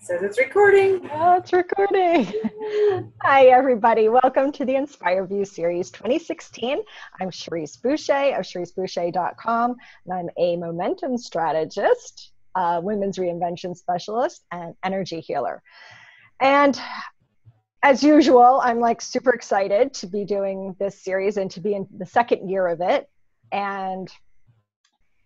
Says it's recording. Oh, it's recording. Hi, everybody. Welcome to the Inspire View Series 2016. I'm Cherrise Boucher of CherriseBoucher.com, and I'm a momentum strategist, women's reinvention specialist, and energy healer. And as usual, I'm like super excited to be doing this series and to be in the second year of it. And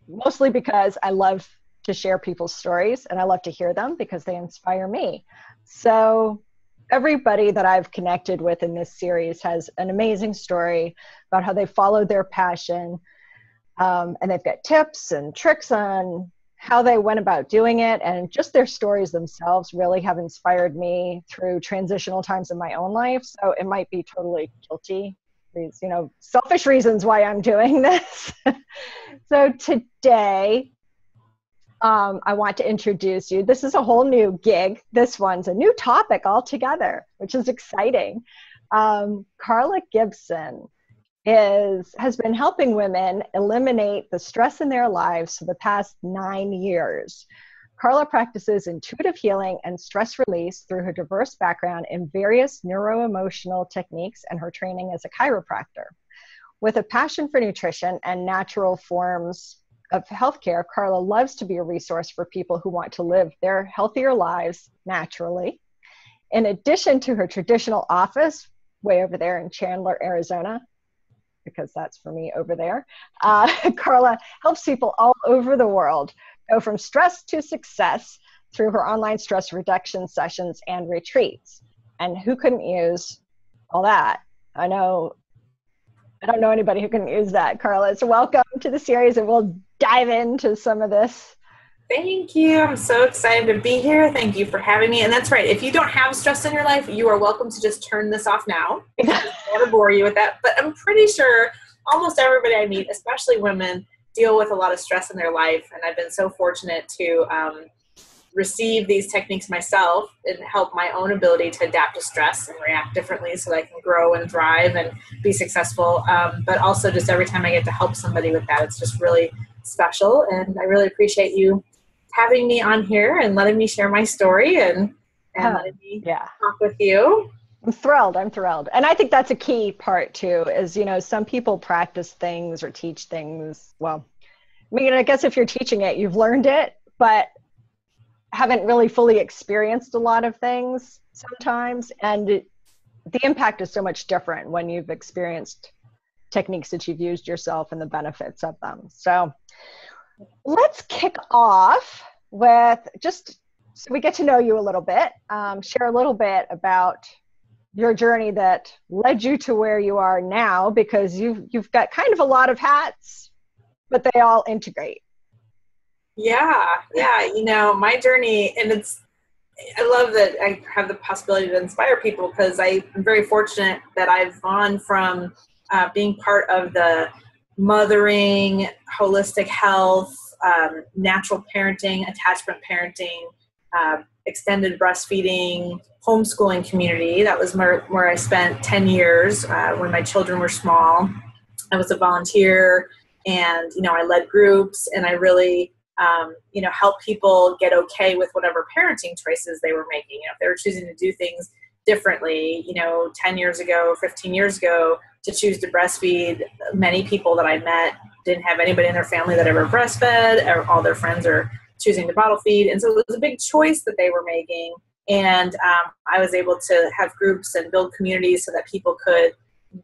mostly because I love to share people's stories and I love to hear them because they inspire me. So everybody that I've connected with in this series has an amazing story about how they followed their passion. And they've got tips and tricks on how they went about doing it. And just their stories themselves really have inspired me through transitional times in my own life. So it might be totally guilty, selfish reasons why I'm doing this. So today, I want to introduce you. This is a whole new gig. This one's a new topic altogether, which is exciting. Carla Gibson has been helping women eliminate the stress in their lives for the past 9 years. Carla practices intuitive healing and stress release through her diverse background in various neuro-emotional techniques and her training as a chiropractor. With a passion for nutrition and natural forms of healthcare, Carla loves to be a resource for people who want to live their healthier lives naturally. In addition to her traditional office, way over there in Chandler, Arizona, because that's for me over there, Carla helps people all over the world go from stress to success through her online stress reduction sessions and retreats. And who couldn't use all that? I don't know anybody who can use that, Carla. So welcome to the series, and we'll dive into some of this. Thank you. I'm so excited to be here. Thank you for having me. And that's right. If you don't have stress in your life, you are welcome to just turn this off now. I don't want to bore you with that. But I'm pretty sure almost everybody I meet, especially women, deal with a lot of stress in their life. And I've been so fortunate to receive these techniques myself and help my own ability to adapt to stress and react differently so that I can grow and thrive and be successful. But also just every time I get to help somebody with that, it's just really special. And I really appreciate you having me on here and letting me share my story and letting me talk with you. I'm thrilled. And I think that's a key part too, is, some people practice things or teach things. Well, I guess if you're teaching it, you've learned it, but haven't really fully experienced a lot of things sometimes. And the impact is so much different when you've experienced techniques that you've used yourself and the benefits of them. So let's kick off with just so we get to know you a little bit, share a little bit about your journey that led you to where you are now, because you've got kind of a lot of hats, but they all integrate. Yeah. My journey, and I love that I have the possibility to inspire people because I'm very fortunate that I've gone from being part of the mothering, holistic health, natural parenting, attachment parenting, extended breastfeeding, homeschooling community. That was where I spent 10 years when my children were small. I was a volunteer and, I led groups and I really help people get okay with whatever parenting choices they were making. If they were choosing to do things differently, 10 years ago, 15 years ago, to choose to breastfeed. Many people that I met didn't have anybody in their family that ever breastfed, or all their friends are choosing to bottle feed. And so it was a big choice that they were making. And I was able to have groups and build communities so that people could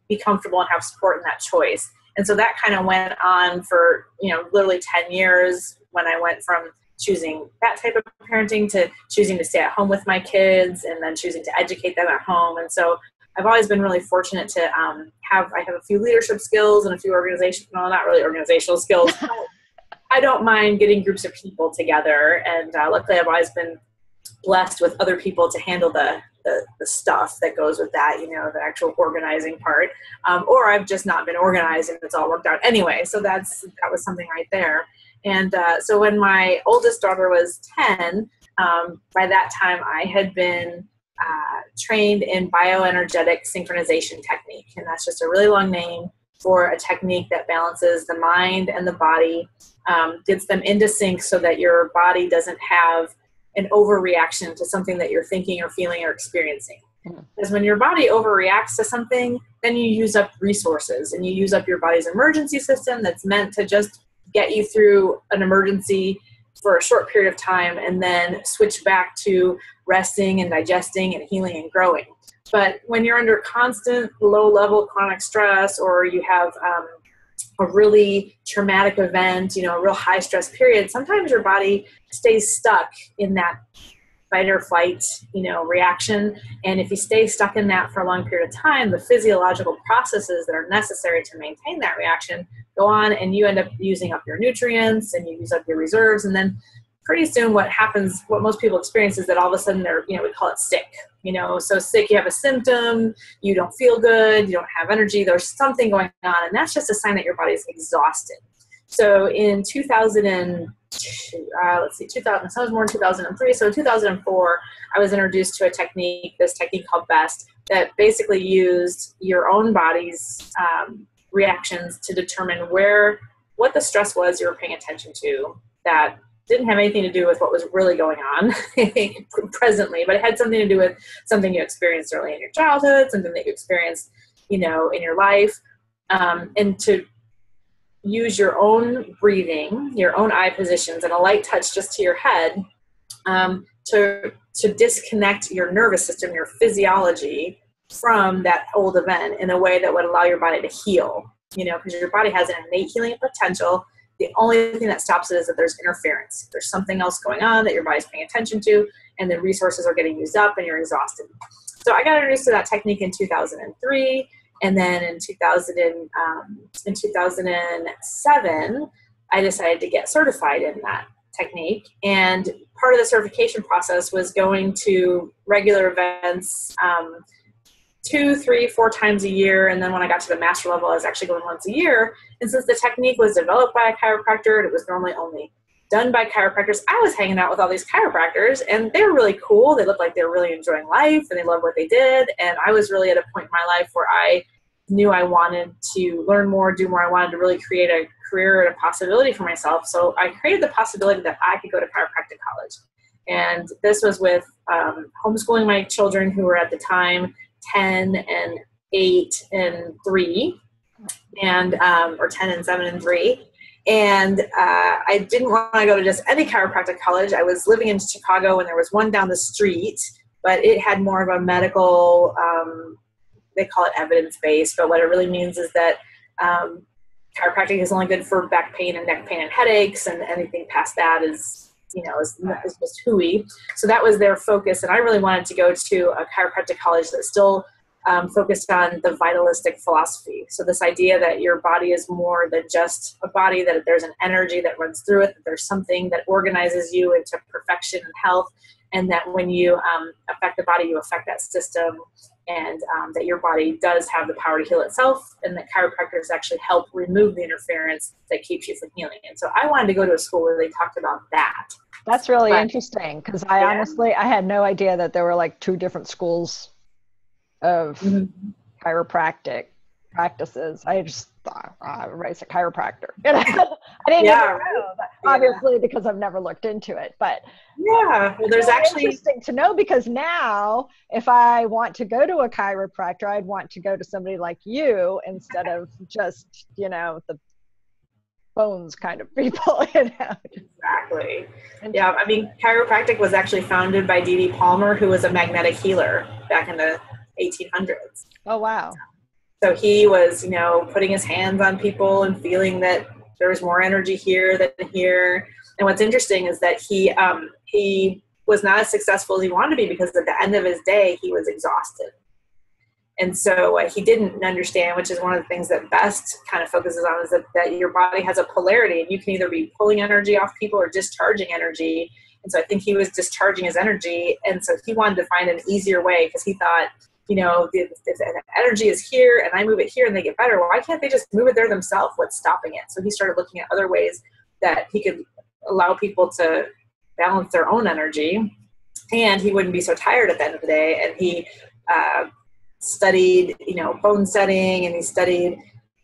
be comfortable and have support in that choice. And so that kind of went on for, literally 10 years when I went from choosing that type of parenting to choosing to stay at home with my kids and then choosing to educate them at home. And so I've always been really fortunate to have a few leadership skills and a few not really organizational skills, but I don't mind getting groups of people together. And luckily I've always been blessed with other people to handle the stuff that goes with that, the actual organizing part. Or I've just not been organized and it's all worked out anyway. So that was something right there. And so when my oldest daughter was 10, by that time I had been trained in bioenergetic synchronization technique. And that's just a really long name for a technique that balances the mind and the body, gets them into sync so that your body doesn't have an overreaction to something that you're thinking or feeling or experiencing. Because when your body overreacts to something, then you use up resources and you use up your body's emergency system that's meant to just get you through an emergency for a short period of time and then switch back to resting and digesting and healing and growing. But when you're under constant low-level chronic stress, or you have a really traumatic event, a real high-stress period, sometimes your body stays stuck in that fight or flight, reaction. And if you stay stuck in that for a long period of time, the physiological processes that are necessary to maintain that reaction go on, and you end up using up your nutrients and you use up your reserves. And then pretty soon what happens, what most people experience, is that all of a sudden they're, we call it sick. So sick, you have a symptom, you don't feel good, you don't have energy, there's something going on, and that's just a sign that your body is exhausted. So in 2000, so I was born in 2003. So in 2004, I was introduced to this technique called BEST, that basically used your own body's reactions to determine what the stress was you were paying attention to that didn't have anything to do with what was really going on presently, but it had something to do with something you experienced early in your childhood, something that you experienced, in your life, and to use your own breathing, your own eye positions, and a light touch just to your head to disconnect your nervous system, your physiology, from that old event in a way that would allow your body to heal, because your body has an innate healing potential. The only thing that stops it is that there's interference. There's something else going on that your body's paying attention to, and the resources are getting used up and you're exhausted. So I got introduced to that technique in 2003. And then in 2007, I decided to get certified in that technique. And part of the certification process was going to regular events 2, 3, 4 times a year. And then when I got to the master level, I was actually going once a year. And since the technique was developed by a chiropractor and it was normally only done by chiropractors, I was hanging out with all these chiropractors, and they were really cool. They looked like they were really enjoying life and they loved what they did. And I was really at a point in my life where I knew I wanted to learn more, do more. I wanted to really create a career and a possibility for myself. So I created the possibility that I could go to chiropractic college. And this was with homeschooling my children, who were at the time 10 and 8 and 3, and or 10 and 7 and 3. And I didn't want to go to just any chiropractic college. I was living in Chicago, and there was one down the street, but it had more of a medical, they call it evidence-based, but what it really means is that chiropractic is only good for back pain and neck pain and headaches, and anything past that is just hooey. So that was their focus, and I really wanted to go to a chiropractic college that still focused on the vitalistic philosophy. So this idea that your body is more than just a body, that there's an energy that runs through it, that there's something that organizes you into perfection and health, and that when you affect the body, you affect that system, and that your body does have the power to heal itself, and that chiropractors actually help remove the interference that keeps you from healing. And so I wanted to go to a school where they talked about that. That's really interesting, because honestly, I had no idea that there were like 2 different schools of chiropractic practices. I just thought, everybody's a chiropractor. I didn't even know that, obviously, because I've never looked into it. But well, there's actually interesting to know, because now if I want to go to a chiropractor, I'd want to go to somebody like you instead of just, the bones kind of people. Exactly. Yeah, I mean, chiropractic was actually founded by D.D. Palmer, who was a magnetic healer back in the 1800s. Oh, wow. So he was, putting his hands on people and feeling that there was more energy here than here. And what's interesting is that he was not as successful as he wanted to be, because at the end of his day, he was exhausted. And so what he didn't understand, which is one of the things that BEST kind of focuses on, is that your body has a polarity, and you can either be pulling energy off people or discharging energy. And so I think he was discharging his energy. And so he wanted to find an easier way, because he thought, if energy is here and I move it here and they get better, why can't they just move it there themselves? What's stopping it? So he started looking at other ways that he could allow people to balance their own energy, and he wouldn't be so tired at the end of the day. And he studied, bone setting, and he studied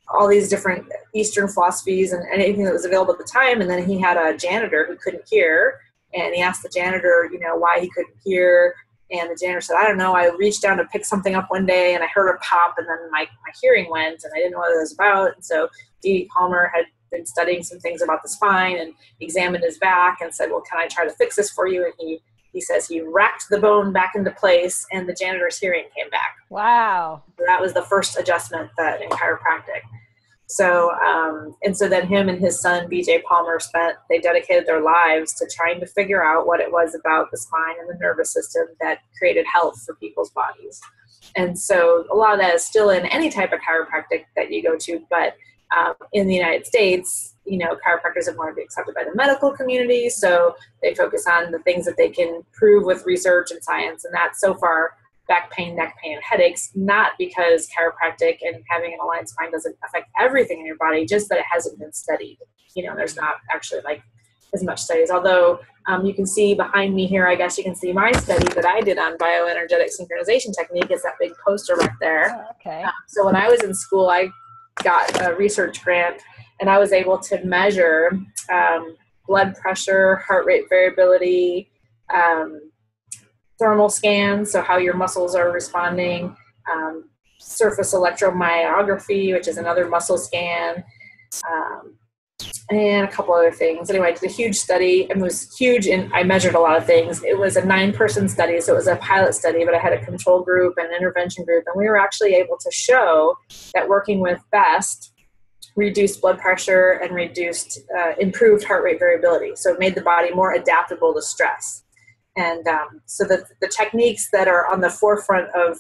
all these different Eastern philosophies and anything that was available at the time. And then he had a janitor who couldn't hear, and he asked the janitor, why he couldn't hear. And the janitor said, I don't know. I reached down to pick something up one day and I heard a pop and then my hearing went and I didn't know what it was about. And so Dee Palmer had been studying some things about the spine and examined his back and said, well, can I try to fix this for you? And he says he racked the bone back into place and the janitor's hearing came back. Wow. So that was the first adjustment that in chiropractic. So, and so then him and his son, BJ Palmer, they dedicated their lives to trying to figure out what it was about the spine and the nervous system that created health for people's bodies. And so a lot of that is still in any type of chiropractic that you go to, but in the United States, chiropractors have wanted to be accepted by the medical community. So they focus on the things that they can prove with research and science. And that's so far back pain, neck pain, and headaches, not because chiropractic and having an aligned spine doesn't affect everything in your body, just that it hasn't been studied. There's not actually as much studies, although you can see behind me here, I guess you can see my study that I did on bioenergetic synchronization technique. It's that big poster right there. Oh, okay. So when I was in school, I got a research grant and I was able to measure blood pressure, heart rate variability, thermal scans, so how your muscles are responding, surface electromyography, which is another muscle scan, and a couple other things. Anyway, I did a huge study, and it was huge, and I measured a lot of things. It was a 9-person study, so it was a pilot study, but I had a control group and an intervention group, and we were actually able to show that working with BEST reduced blood pressure and improved heart rate variability. So it made the body more adaptable to stress. And so the techniques that are on the forefront of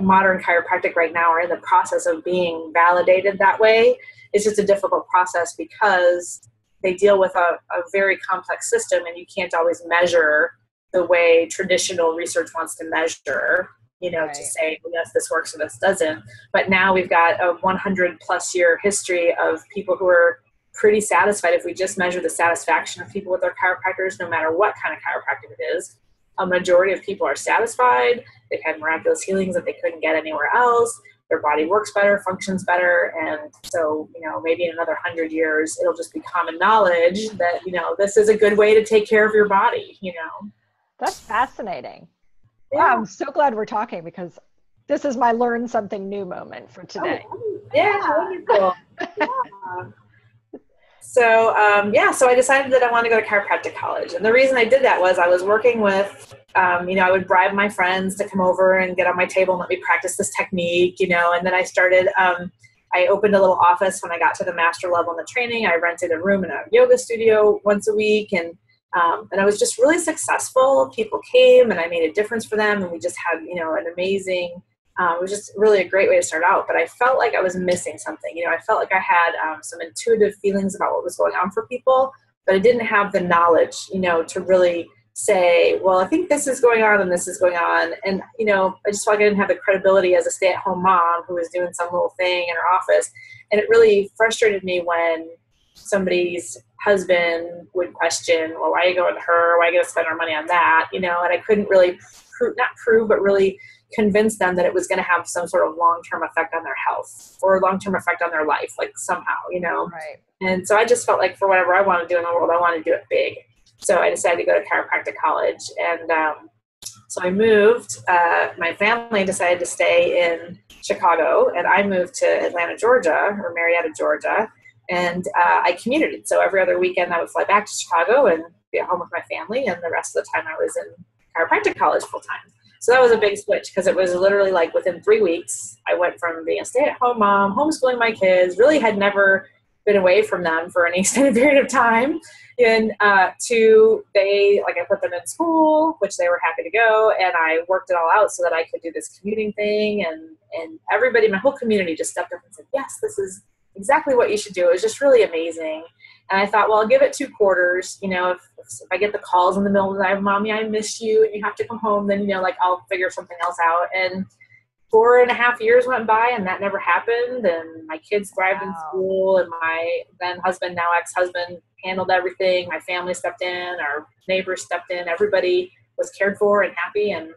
modern chiropractic right now are in the process of being validated that way. It's just a difficult process because they deal with a very complex system and you can't always measure the way traditional research wants to measure, Right. to say, yes, this works or this doesn't. But now we've got a 100+ year history of people who are pretty satisfied. If we just measure the satisfaction of people with their chiropractors, no matter what kind of chiropractic it is, a majority of people are satisfied. They've had miraculous healings that they couldn't get anywhere else. Their body works better, functions better. And so, maybe in another 100 years, it'll just be common knowledge that, this is a good way to take care of your body, That's fascinating. Yeah. Wow, I'm so glad we're talking because this is my learn something new moment for today. Oh, yeah, wonderful. Yeah. So, so I decided that I wanted to go to chiropractic college. And the reason I did that was I was working with, I would bribe my friends to come over and get on my table and let me practice this technique, and then I started, I opened a little office when I got to the master level in the training. I rented a room in a yoga studio once a week, and I was just really successful. People came and I made a difference for them. And we just had, an amazing, it was just really a great way to start out, but I felt like I was missing something. I felt like I had some intuitive feelings about what was going on for people, but I didn't have the knowledge, to really say, well, I think this is going on and this is going on. And, I just felt like I didn't have the credibility as a stay-at-home mom who was doing some little thing in her office. And it really frustrated me when somebody's husband would question, well, why are you going to her? Why are you going to spend our money on that? And I couldn't really not prove, but really convince them that it was going to have some sort of long-term effect on their health or long-term effect on their life, like somehow, Right. And so I just felt like for whatever I want to do in the world, I want to do it big. So I decided to go to chiropractic college. And so I moved, my family decided to stay in Chicago, and I moved to Atlanta, Georgia, or Marietta, Georgia. And I commuted. So every other weekend I would fly back to Chicago and be at home with my family. And the rest of the time I was in chiropractic college full time. So that was a big switch because it was literally like within 3 weeks, I went from being a stay-at-home mom, homeschooling my kids, really had never been away from them for any extended period of time, and I put them in school, which they were happy to go, and I worked it all out so that I could do this commuting thing, and everybody, my whole community just stepped up and said, yes, this is exactly what you should do. It was just really amazing. And I thought, well, I'll give it 2 quarters. If I get the calls in the middle of the night, Mommy, I miss you, and you have to come home, then, I'll figure something else out. And 4.5 years went by, and that never happened. And my kids thrived in school, and my then husband, now ex-husband, handled everything. My family stepped in, our neighbors stepped in. Everybody was cared for and happy. And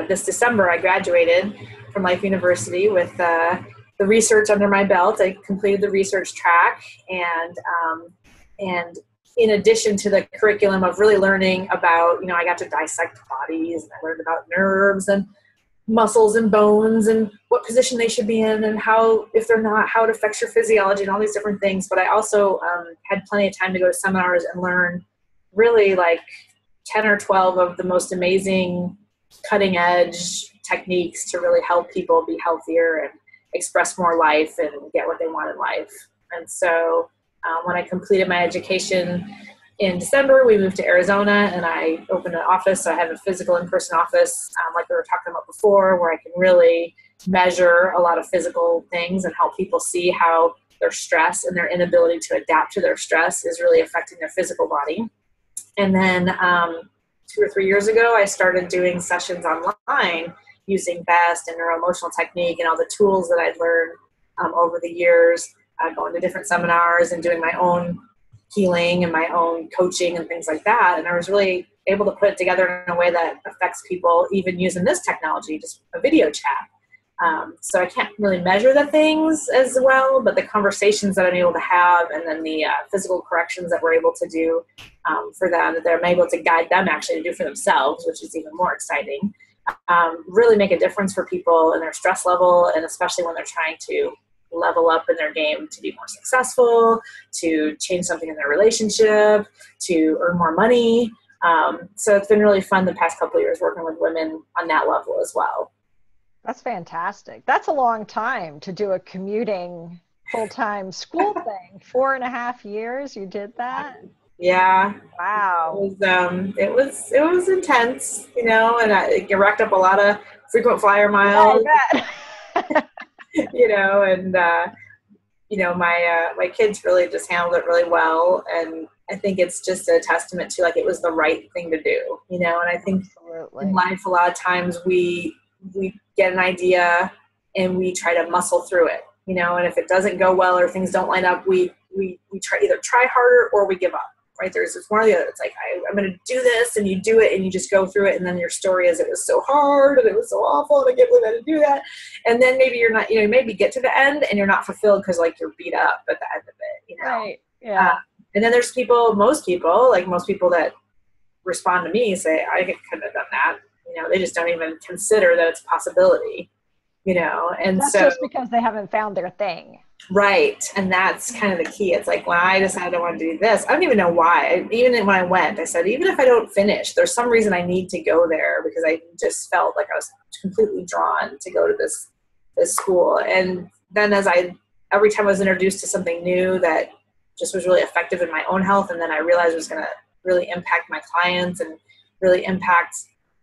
this December, I graduated from Life University with the research under my belt. I completed the research track, and in addition to the curriculum of really learning about, I got to dissect bodies, and I learned about nerves and muscles and bones and what position they should be in, and how, if they're not, how it affects your physiology and all these different things. But I also had plenty of time to go to seminars and learn really like 10 or 12 of the most amazing cutting edge techniques to really help people be healthier and express more life and get what they want in life. And so when I completed my education in December, we moved to Arizona, and I opened an office. So I have a physical in-person office, like we were talking about before, where I can really measure a lot of physical things and help people see how their stress and their inability to adapt to their stress is really affecting their physical body. And then 2 or 3 years ago, I started doing sessions online using BEST and neuro-emotional technique and all the tools that I'd learned over the years, going to different seminars and doing my own healing and my own coaching and things like that. And I was really able to put it together in a way that affects people, even using this technology, just a video chat. So I can't really measure the things as well, but the conversations that I'm able to have, and then the physical corrections that we're able to do for them, that they're able to guide them actually to do for themselves, which is even more exciting, really make a difference for people in their stress level, and especially when they're trying to level up in their game to be more successful, to change something in their relationship, to earn more money. So it's been really fun the past couple of years working with women on that level as well. That's fantastic. That's a long time to do a commuting full-time school thing. 4.5 years you did that? Yeah. Wow. It was intense, and I racked up a lot of frequent flyer miles. Yeah, I bet. And my kids really just handled it really well, and I think it's just a testament to, like, it was the right thing to do, and I think in life a lot of times we get an idea and we try to muscle through it, and if it doesn't go well or things don't line up, we try harder or we give up. Right? It's one or the other. It's like, I'm going to do this, and you do it, and you just go through it. And then your story is, it was so hard and it was so awful, and I can't believe I had to do that. And then maybe you're not, maybe get to the end and you're not fulfilled because, like, you're beat up at the end of it, Right. Yeah. And then there's most people that respond to me say, I couldn't have done that. They just don't even consider that it's a possibility, and that's so just because they haven't found their thing. Right. And that's kind of the key. It's like, when I decided I want to do this, I don't even know why. Even when I went, I said, even if I don't finish, there's some reason I need to go there, because I just felt like I was completely drawn to go to this school. And then every time I was introduced to something new that just was really effective in my own health, and then I realized it was going to really impact my clients and really impact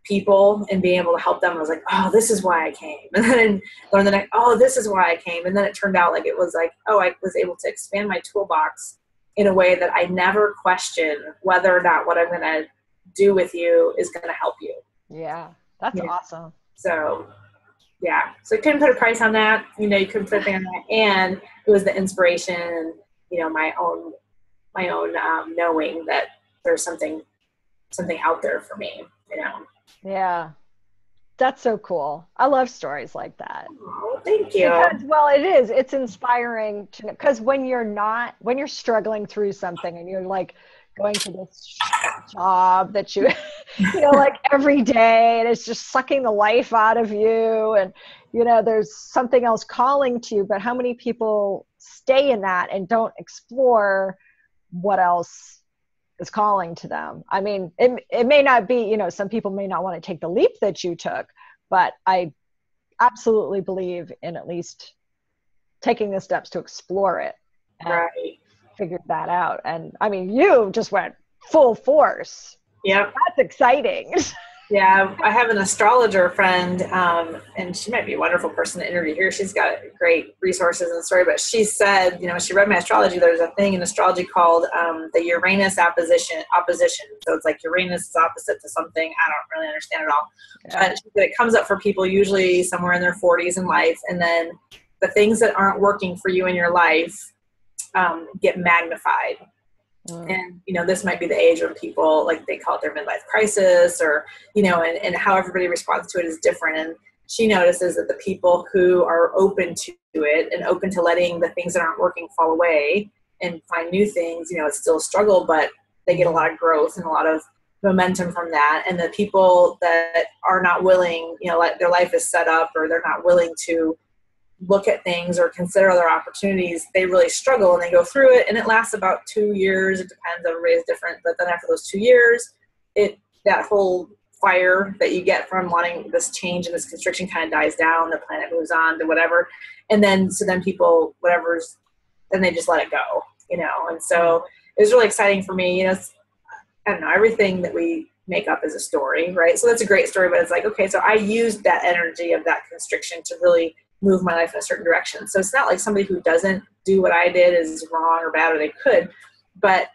people and being able to help them, I was like, oh, this is why I came. And then learn the next, oh, this is why I came. And then it turned out like, it was like, oh, I was able to expand my toolbox in a way that I never question whether or not what I'm going to do with you is going to help you. Yeah. That's awesome. So yeah. So I couldn't put a price on that. You couldn't put a thing on that. And it was the inspiration, my own knowing that there's something out there for me, Yeah. That's so cool. I love stories like that. Oh, thank you. Because, it's inspiring to know, because when you're struggling through something and you're like going to this job that you, like every day, and it's just sucking the life out of you, and, there's something else calling to you, but how many people stay in that and don't explore what else is calling to them? I mean, it may not be, some people may not want to take the leap that you took, but I absolutely believe in at least taking the steps to explore it and figure that out. And I mean, you just went full force. Yeah. That's exciting. Yeah, I have an astrologer friend, and she might be a wonderful person to interview here. She's got great resources and story, but she said, she read my astrology. There's a thing in astrology called the Uranus opposition. So it's like Uranus is opposite to something. I don't really understand it all. Yeah. But she said it comes up for people usually somewhere in their 40s in life, and then the things that aren't working for you in your life get magnified. And, this might be the age when people, like, they call it their midlife crisis, or, and how everybody responds to it is different. And she notices that the people who are open to it and open to letting the things that aren't working fall away and find new things, it's still a struggle, but they get a lot of growth and a lot of momentum from that. And the people that are not willing, like their life is set up, or they're not willing to look at things or consider other opportunities, they really struggle and they go through it. And it lasts about 2 years. It depends. Everybody's different. But then after those 2 years, that whole fire that you get from wanting this change and this constriction kind of dies down. The planet moves on to whatever. And then people, then they just let it go, And so it was really exciting for me. I don't know, everything that we make up is a story, right? So that's a great story, but it's like, okay, so I used that energy of that constriction to really move my life in a certain direction. So it's not like somebody who doesn't do what I did is wrong or bad, or they could, but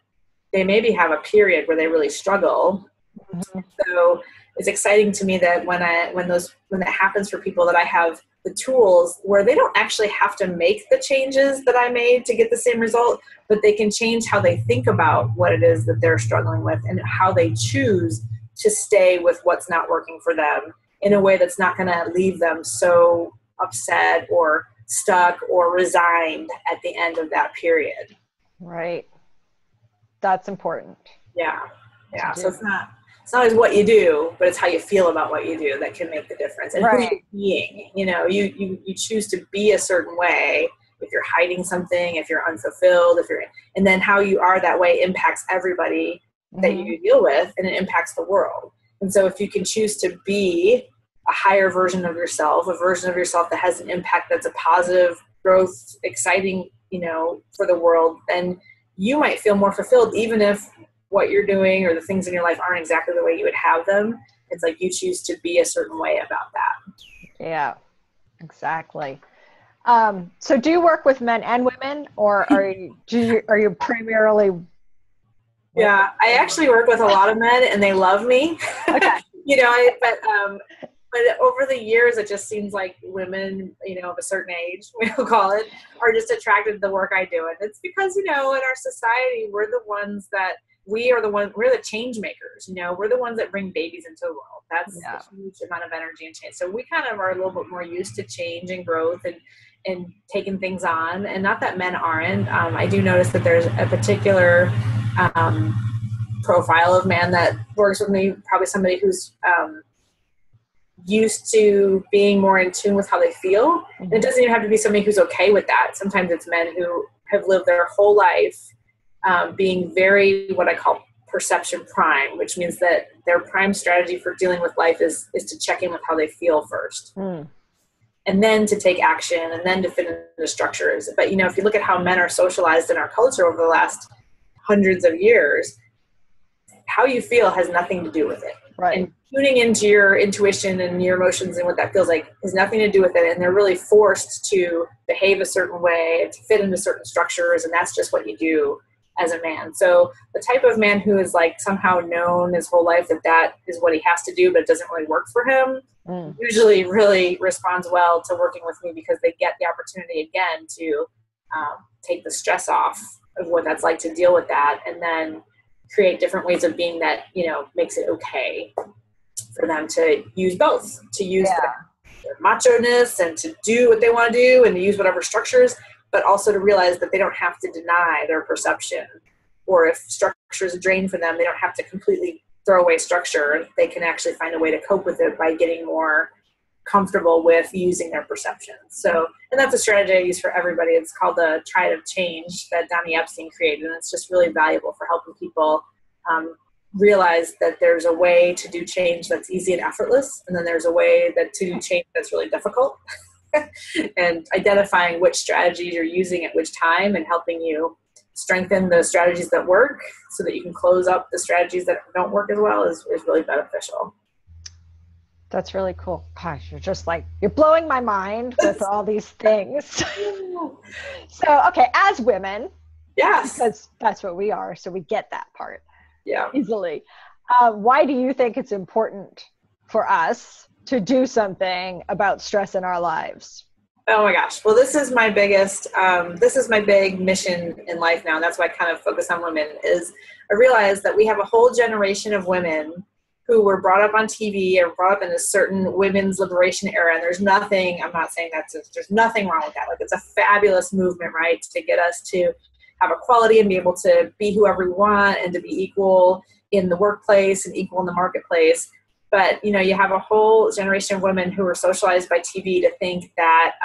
they maybe have a period where they really struggle. Mm-hmm. So it's exciting to me that when that happens for people, that I have the tools where they don't actually have to make the changes that I made to get the same result, but they can change how they think about what it is that they're struggling with and how they choose to stay with what's not working for them in a way that's not going to leave them so upset or stuck or resigned at the end of that period. Right. That's important. Yeah. So it's not always what you do, but it's how you feel about what you do that can make the difference. And right. Who you're being, you choose to be a certain way. If you're hiding something, if you're unfulfilled, and then how you are that way impacts everybody that you deal with, and it impacts the world. And so if you can choose to be a higher version of yourself, a version of yourself that has an impact that's a positive, growth, exciting, for the world, then you might feel more fulfilled, even if what you're doing or the things in your life aren't exactly the way you would have them. It's like you choose to be a certain way about that. Yeah, exactly. So do you work with men and women, or are you primarily? Yeah, I actually work with a lot of men and they love me. Okay. But over the years, it just seems like women, of a certain age, we'll call it, are just attracted to the work I do. And it's because, in our society, we're the change makers, we're the ones that bring babies into the world. That's a huge amount of energy and change. So we kind of are a little bit more used to change and growth and taking things on, and not that men aren't. I do notice that there's a particular profile of man that works with me, probably somebody who's used to being more in tune with how they feel. And it doesn't even have to be somebody who's okay with that. Sometimes it's men who have lived their whole life being very, what I call perception prime, which means that their prime strategy for dealing with life is to check in with how they feel first. And then to take action, and then to fit into structures. But, if you look at how men are socialized in our culture over the last hundreds of years, how you feel has nothing to do with it. Right. And tuning into your intuition and your emotions and what that feels like has nothing to do with it. And they're really forced to behave a certain way, to fit into certain structures. And that's just what you do as a man. So the type of man who is like somehow known his whole life that is what he has to do, but it doesn't really work for him, usually really responds well to working with me, because they get the opportunity again to take the stress off of what that's like to deal with that, and then create different ways of being that, makes it okay for them to use both, to use their macho-ness and to do what they want to do and to use whatever structures, but also to realize that they don't have to deny their perception, or if structure is a drain for them, they don't have to completely throw away structure. They can actually find a way to cope with it by getting more comfortable with using their perception. So, and that's a strategy I use for everybody. It's called the Triad of Change that Donnie Epstein created. And it's just really valuable for helping people realize that there's a way to do change that's easy and effortless. And then there's a way to do change that's really difficult. And identifying which strategies you're using at which time, and helping you strengthen the strategies that work so that you can close up the strategies that don't work as well is really beneficial. That's really cool. Gosh, you're blowing my mind with all these things. So, okay, as women, yes, because that's what we are, so we get that part easily. Why do you think it's important for us to do something about stress in our lives? Oh my gosh. Well, this is my big mission in life now. And that's why I kind of focus on women. Is I realize that we have a whole generation of women who were brought up on TV or brought up in a certain women's liberation era. And there's nothing, I'm not saying there's nothing wrong with that. Like, it's a fabulous movement, right? To get us to have equality and be able to be whoever we want and to be equal in the workplace and equal in the marketplace. But, you have a whole generation of women who are socialized by TV to think that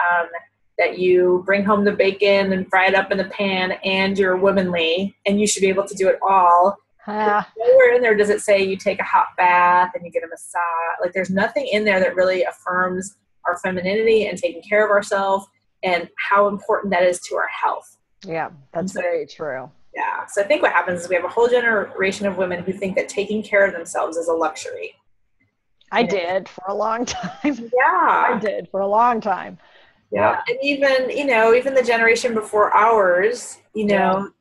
that you bring home the bacon and fry it up in the pan and you're womanly and you should be able to do it all. Nowhere in there does it say you take a hot bath and you get a massage. Like, there's nothing in there that really affirms our femininity and taking care of ourselves and how important that is to our health. Yeah, that's very true. Yeah. So I think what happens is we have a whole generation of women who think that taking care of themselves is a luxury. I did for a long time. Yeah. I did for a long time. Yeah. And even, even the generation before ours, that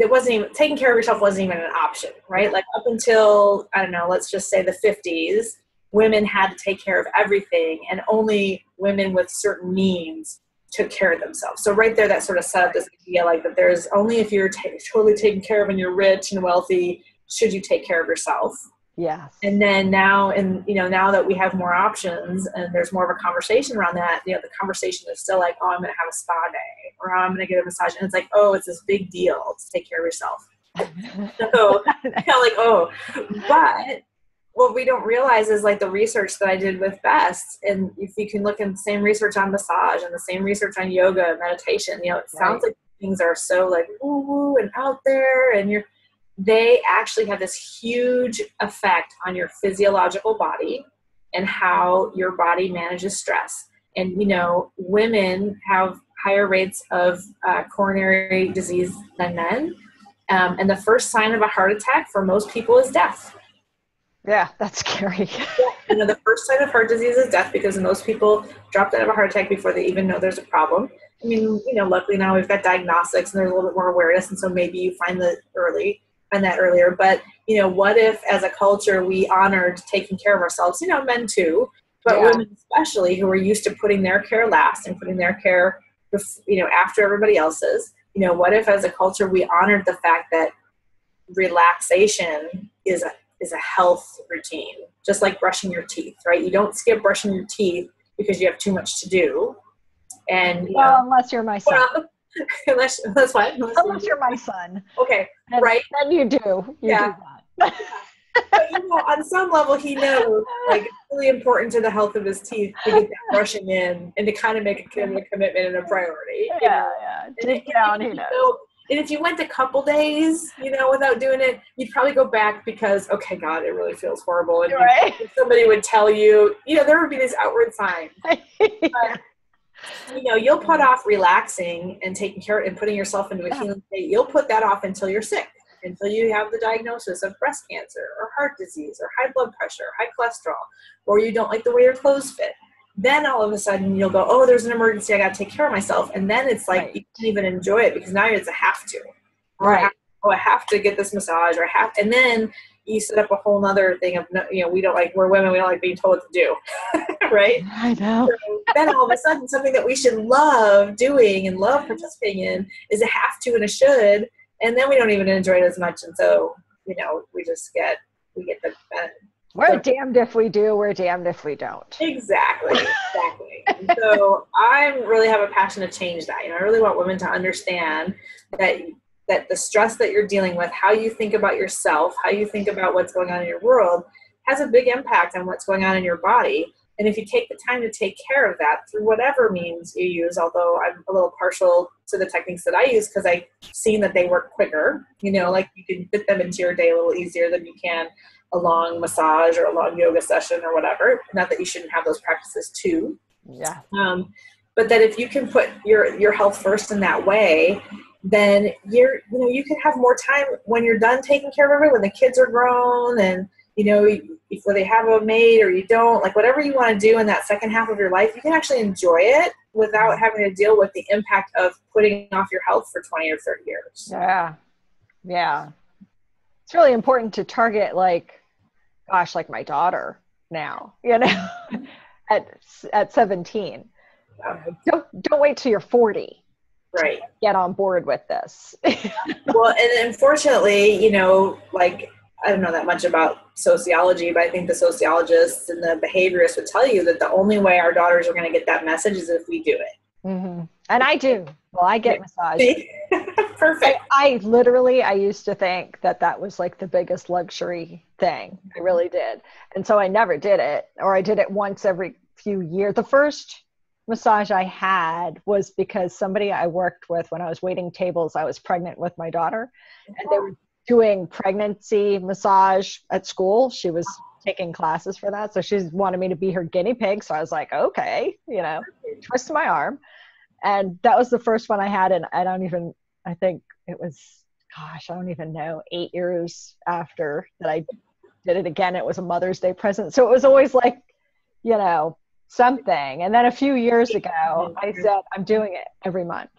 wasn't even, taking care of yourself wasn't even an option, right? Like up until, I don't know, let's just say the 50s, women had to take care of everything and only women with certain means took care of themselves. So right there, that sort of set up this idea like that there's only if you're totally taken care of and you're rich and wealthy, should you take care of yourself. Yes. And then now, now that we have more options and there's more of a conversation around that, the conversation is still like, oh, I'm going to have a spa day or I'm going to get a massage. And it's like, oh, it's this big deal to take care of yourself. So like, oh, but what we don't realize is like the research that I did with Best. And if you can look in the same research on massage and the same research on yoga and meditation, it sounds like things are so like, ooh, and out there and they actually have this huge effect on your physiological body and how your body manages stress. And, women have higher rates of coronary disease than men. And the first sign of a heart attack for most people is death. Yeah, that's scary. The first sign of heart disease is death because most people drop dead of a heart attack before they even know there's a problem. I mean, luckily now we've got diagnostics and there's a little bit more awareness. And so maybe you find that earlier. But, what if as a culture we honored taking care of ourselves, men too, but women especially who are used to putting their care last and putting their care, after everybody else's, what if as a culture we honored the fact that relaxation is a health routine, just like brushing your teeth, right? You don't skip brushing your teeth because you have too much to do. And unless you're my son. Unless what? Unless you're my son. Okay, right? Then you do. You do that. But, on some level, he knows like it's really important to the health of his teeth to get that brushing in and to kind of make a commitment and a priority. Yeah. Deep down, he knows. And if you went a couple days, without doing it, you'd probably go back because, okay, God, it really feels horrible. And if somebody would tell you, there would be these outward signs. But, you'll put off relaxing and taking care and putting yourself into a healing state. You'll put that off until you're sick, until you have the diagnosis of breast cancer or heart disease or high blood pressure, high cholesterol, or you don't like the way your clothes fit. Then all of a sudden you'll go, oh, there's an emergency. I got to take care of myself. And then it's like, you can't even enjoy it because now it's a have to. Right. I have to get this massage and then you set up a whole nother thing of, we don't like, we're women, we don't like being told what to do. Right? I know. So then all of a sudden something that we should love doing and love participating in is a have to and a should. And then we don't even enjoy it as much. And so, we get the we're damned if we do, we're damned if we don't. Exactly. And so I really have a passion to change that. I really want women to understand that the stress that you're dealing with, how you think about yourself, how you think about what's going on in your world has a big impact on what's going on in your body. And if you take the time to take care of that through whatever means you use, although I'm a little partial to the techniques that I use because I've seen that they work quicker, like you can fit them into your day a little easier than you can a long massage or a long yoga session or whatever. Not that you shouldn't have those practices too. Yeah. But that if you can put your health first in that way, then you can have more time when you're done taking care of everyone, when the kids are grown and, before they have a maid or you don't, like whatever you want to do in that second half of your life, you can actually enjoy it without having to deal with the impact of putting off your health for 20 or 30 years. Yeah. Yeah. It's really important to target like my daughter now, at 17. Yeah. Don't wait till you're 40. Right. Get on board with this. Well, and unfortunately, I don't know that much about sociology, but I think the sociologists and the behaviorists would tell you that the only way our daughters are going to get that message is if we do it. Mm-hmm. And I do. Well, I get massage. Perfect. I used to think that that was like the biggest luxury thing. I really did. And so I never did it, or I did it once every few years. The first massage I had was because somebody I worked with when I was waiting tables, I was pregnant with my daughter, and they were doing pregnancy massage at school. She was taking classes for that. So she wanted me to be her guinea pig. So I was like, okay, twist my arm. And that was the first one I had. And I think it was, gosh, I don't even know, 8 years after that I did it again. It was a Mother's Day present. So it was always like, something. And then a few years ago, I said, I'm doing it every month.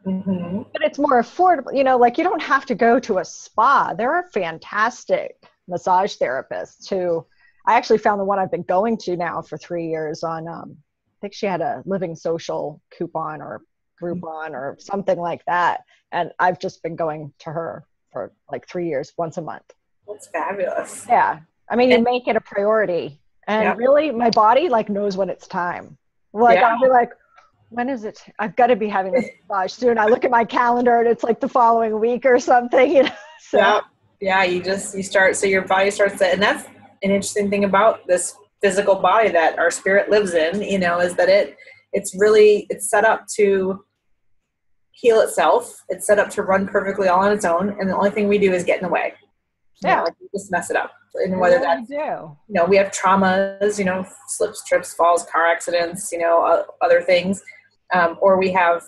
Mm-hmm. But it's more affordable, like you don't have to go to a spa. There are fantastic massage therapists who, I actually found the one I've been going to now for 3 years on, I think she had a Living Social coupon or Groupon or something like that. And I've just been going to her for like 3 years, once a month. That's fabulous. Yeah. I mean, you make it a priority. And really, my body like knows when it's time. Like I'll be like, when is it? I've got to be having this massage soon. I look at my calendar and it's like the following week or something, So. Yeah. You start, so your body starts to, and that's an interesting thing about this physical body that our spirit lives in, is that it's set up to heal itself. It's set up to run perfectly all on its own. And the only thing we do is get in the way. We just mess it up. And whether that's, we have traumas, slips, trips, falls, car accidents, other things. Or we have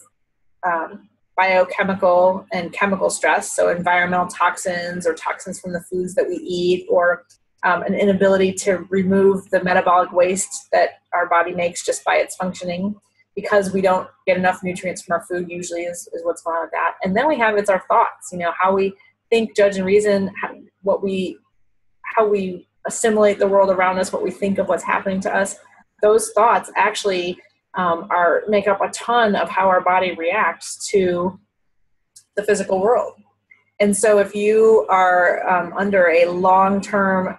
biochemical and chemical stress. So environmental toxins or toxins from the foods that we eat, or an inability to remove the metabolic waste that our body makes just by its functioning, because we don't get enough nutrients from our food usually is what's going on with that. And then it's our thoughts, how we think, judge, and reason, how we assimilate the world around us, what we think of what's happening to us. Those thoughts actually make up a ton of how our body reacts to the physical world. And so if you are under a long-term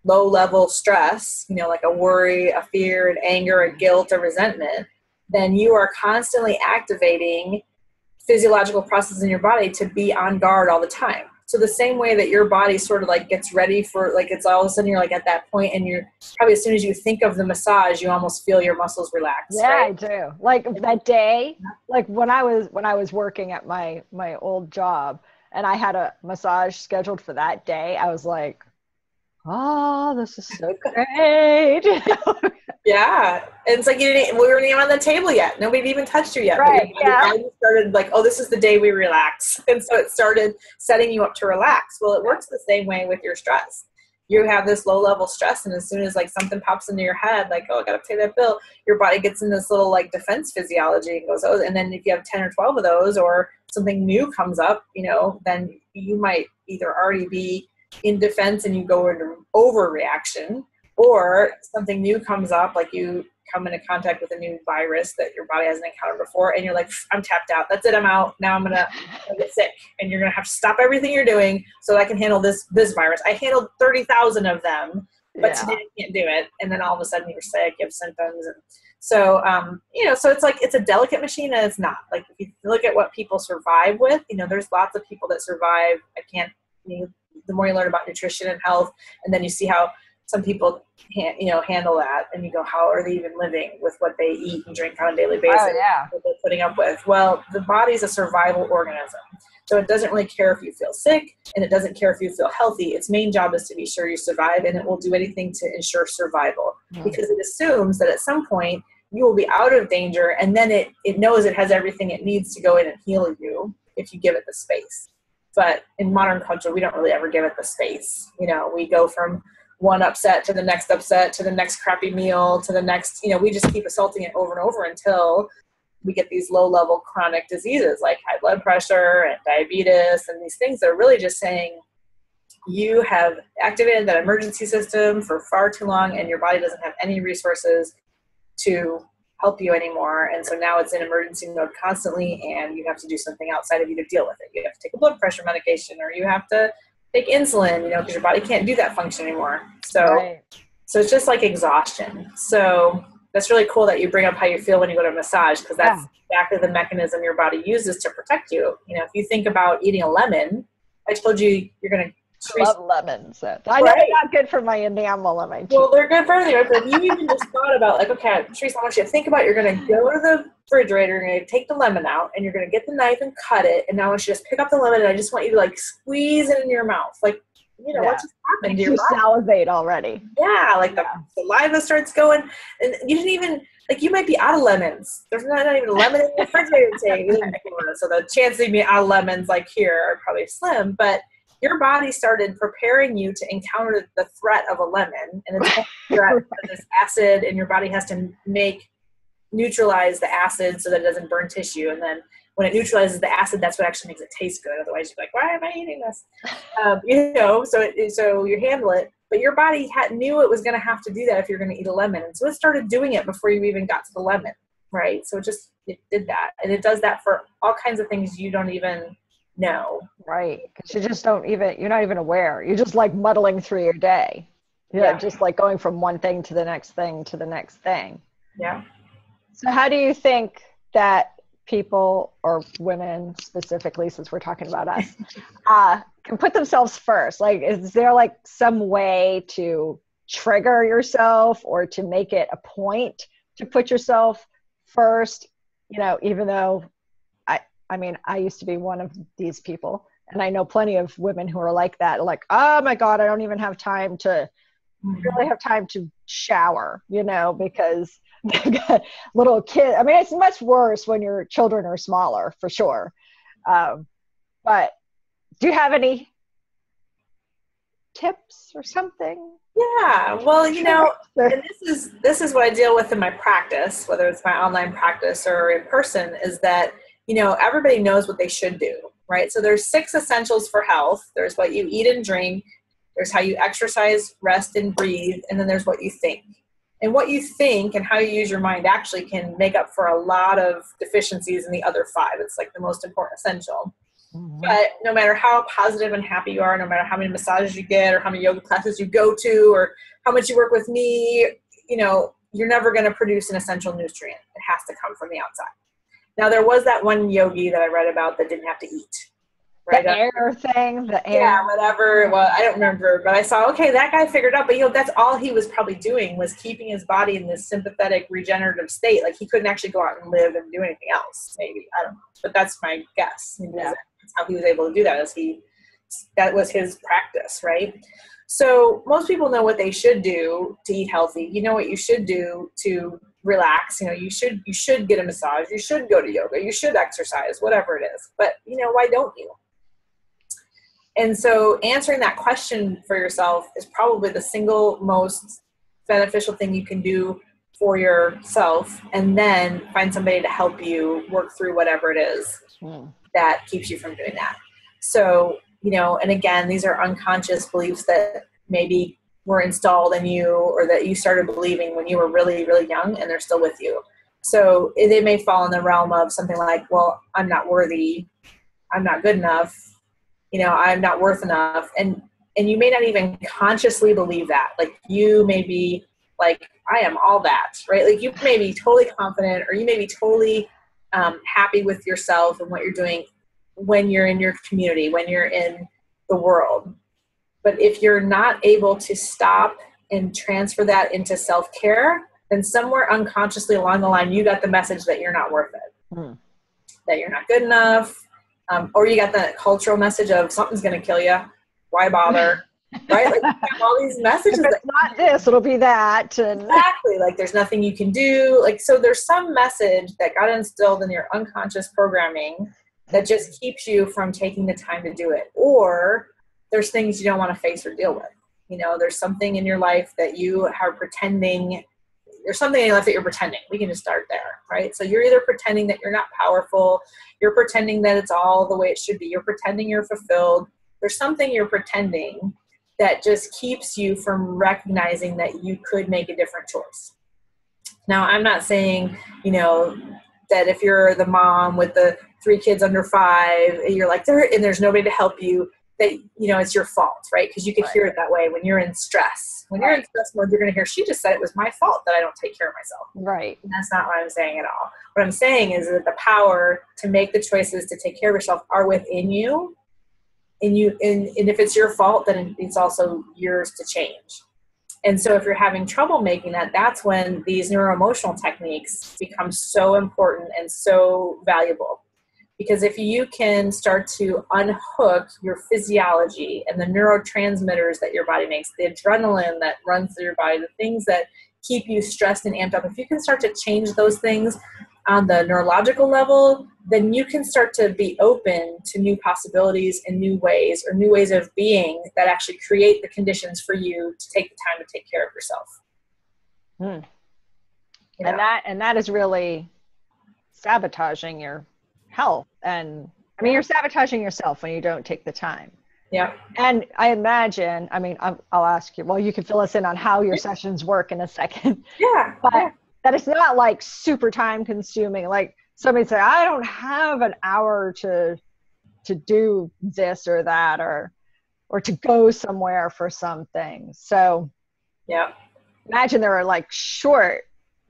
low-level stress, like a worry, a fear, an anger, a guilt, a resentment, then you are constantly activating physiological processes in your body to be on guard all the time. So the same way that your body sort of like gets ready for, like, it's all of a sudden you're like at that point, and you're probably, as soon as you think of the massage, you almost feel your muscles relax. Yeah, right? I do. Like that day, like when I was working at my old job and I had a massage scheduled for that day, I was like, oh, this is so great. Yeah. And it's like we weren't even on the table yet. Nobody had even touched you yet. Right. But your body started like, oh, this is the day we relax. And so it started setting you up to relax. Well, it works the same way with your stress. You have this low level stress, and as soon as like something pops into your head, like, oh, I gotta pay that bill, your body gets in this little like defense physiology and goes, oh, and then if you have 10 or 12 of those, or something new comes up, then you might either already be in defense and you go into overreaction, or something new comes up, like you come into contact with a new virus that your body hasn't encountered before, and you're like, I'm tapped out. That's it. I'm out. Now I'm gonna get sick, and you're gonna have to stop everything you're doing so that I can handle this virus. I handled 30,000 of them, but today I can't do it. And then all of a sudden you're sick, you have symptoms, and so so it's like it's a delicate machine, and it's not. Like if you look at what people survive with, there's lots of people that survive. The more you learn about nutrition and health, and then you see how some people handle that, and you go, how are they even living with what they eat and drink on a daily basis? Oh, yeah. What they're putting up with. Well, the body's a survival organism. So it doesn't really care if you feel sick, and it doesn't care if you feel healthy. Its main job is to be sure you survive, and it will do anything to ensure survival, because it assumes that at some point you will be out of danger, and then it knows it has everything it needs to go in and heal you if you give it the space. But in modern culture, we don't really ever give it the space. We go from one upset to the next upset to the next crappy meal to the next, we just keep assaulting it over and over until we get these low-level chronic diseases like high blood pressure and diabetes, and these things that are really just saying you have activated that emergency system for far too long, and your body doesn't have any resources to help you anymore. And so now it's in emergency mode constantly, and you have to do something outside of you to deal with it. You have to take a blood pressure medication, or you have to take insulin, because your body can't do that function anymore. So, So it's just like exhaustion. So that's really cool that you bring up how you feel when you go to a massage, because that's exactly the mechanism your body uses to protect you. You know, if you think about eating a lemon, I told you you're going to I love lemons. I know right? they're not good for my enamel and my teeth. Well, they're good for everything. Right? But if you even just thought about, like, okay, Teresa, I want you to think about, you're going to go to the refrigerator, you're going to take the lemon out, and you're going to get the knife and cut it, and now I want you to just pick up the lemon, and I just want you to, like, squeeze it in your mouth. Like, you know, what just happened to your body? Salivate already. Yeah, like the saliva starts going, and you didn't even, like, you might be out of lemons. There's not even a lemon in the refrigerator today in Florida, so the chances of being out of lemons, like here, are probably slim, but your body started preparing you to encounter the threat of a lemon, and it's threat of this acid, and your body has to neutralize the acid so that it doesn't burn tissue. And then when it neutralizes the acid, that's what actually makes it taste good. Otherwise, you're like, why am I eating this? You know, so you handle it. But your body knew it was going to have to do that if you're going to eat a lemon. And so it started doing it before you even got to the lemon, right? So it did that. And it does that for all kinds of things you don't even know. Right. Because you're not even aware. You're just like muddling through your day. Just like going from one thing to the next thing to the next thing. Yeah. So how do you think that people, or women specifically, since we're talking about us, can put themselves first? Like, is there like some way to trigger yourself or to make it a point to put yourself first? You know, even though I mean, I used to be one of these people, and I know plenty of women who are like that, like, oh my God, I don't even have time to really have time to shower, you know, because they've got little kids. I mean, it's much worse when your children are smaller, for sure. But do you have any tips or something? Yeah, well, you know, and this is what I deal with in my practice, whether it's my online practice or in person, is that, you know, everybody knows what they should do, right? So there's 6 essentials for health. There's what you eat and drink. There's how you exercise, rest, and breathe. And then there's what you think. And what you think and how you use your mind actually can make up for a lot of deficiencies in the other 5. It's like the most important essential. Mm-hmm. But no matter how positive and happy you are, no matter how many massages you get or how many yoga classes you go to or how much you work with me, you know, you're never going to produce an essential nutrient. It has to come from the outside. Now, there was that one yogi that I read about that didn't have to eat. Right? The air thing, the air. Yeah, whatever. Well, I don't remember, but I saw, okay, that guy figured out, but, you know, that's all he was probably doing was keeping his body in this sympathetic regenerative state. Like, he couldn't actually go out and live and do anything else, maybe. I don't know. But that's my guess. Yeah. That's how he was able to do that, that was his practice, right? So most people know what they should do to eat healthy. You know what you should do to relax. You know, you should get a massage. You should go to yoga. You should exercise, whatever it is. But, you know, why don't you? And so answering that question for yourself is probably the single most beneficial thing you can do for yourself, and then find somebody to help you work through whatever it is that keeps you from doing that. So, you know, and again, these are unconscious beliefs that maybe were installed in you or that you started believing when you were really, really young, and they're still with you. So they may fall in the realm of something like, well, I'm not worthy, I'm not good enough, you know, I'm not worth enough. And you may not even consciously believe that. Like, you may be like, I am all that, right? Like, you may be totally confident, or you may be totally happy with yourself and what you're doing when you're in your community, when you're in the world. But if you're not able to stop and transfer that into self-care, then somewhere unconsciously along the line, you got the message that you're not worth it, that you're not good enough. Or you got the cultural message of something's going to kill you. Why bother? Right? Like, you have all these messages. If it's not this, it'll be that. Exactly. Like, there's nothing you can do. Like, so there's some message that got instilled in your unconscious programming that just keeps you from taking the time to do it. Or there's things you don't want to face or deal with. You know, there's something in your life that you are pretending. There's something in your life that you're pretending. We can just start there, right? So you're either pretending that you're not powerful. You're pretending that it's all the way it should be. You're pretending you're fulfilled. There's something you're pretending that just keeps you from recognizing that you could make a different choice. Now, I'm not saying, you know, that if you're the mom with the 3 kids under 5, you're like, there's nobody to help you, that, you know, it's your fault, right? Because you could hear it that way when you're in stress. When you're in stress mode, you're going to hear, she just said it was my fault that I don't take care of myself. Right. And that's not what I'm saying at all. What I'm saying is that the power to make the choices to take care of yourself are within you. And if it's your fault, then it's also yours to change. And so if you're having trouble making that, that's when these neuro-emotional techniques become so important and so valuable. Because if you can start to unhook your physiology and the neurotransmitters that your body makes, the adrenaline that runs through your body, the things that keep you stressed and amped up, if you can start to change those things on the neurological level, then you can start to be open to new possibilities and new ways, or new ways of being that actually create the conditions for you to take the time to take care of yourself. You know? And that is really sabotaging your health. And I mean, you're sabotaging yourself when you don't take the time. Yeah. And I imagine, I mean, I'll ask you, well, you can fill us in on how your sessions work in a second. Yeah. But that it's not like super time consuming. Like somebody say, I don't have an hour to do this or that, or to go somewhere for something. So imagine there are like short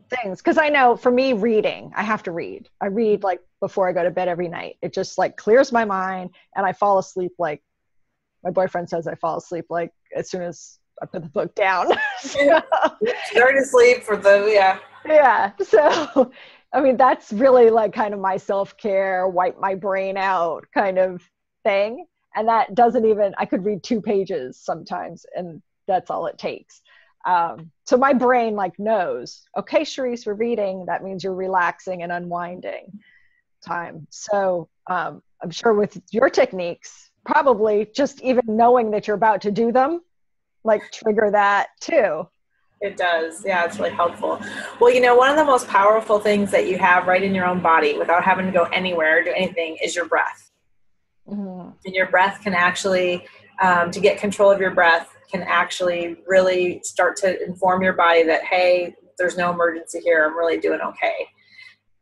things. Cause I know for me, reading, I have to read. I read like before I go to bed every night. It just like clears my mind, and I fall asleep. Like my boyfriend says, I fall asleep like as soon as I put the book down. So, already asleep for the, yeah. So, I mean, that's really like kind of my self-care, wipe my brain out kind of thing. And that doesn't even, I could read 2 pages sometimes, and that's all it takes. So my brain like knows, okay, Cherrise, we're reading. That means you're relaxing and unwinding time. So I'm sure with your techniques, probably just even knowing that you're about to do them, like trigger that too. It does. Yeah, it's really helpful. Well, you know, one of the most powerful things that you have right in your own body without having to go anywhere or do anything is your breath. And your breath can actually, to get control of your breath, can actually really start to inform your body that, hey, there's no emergency here. I'm really doing okay.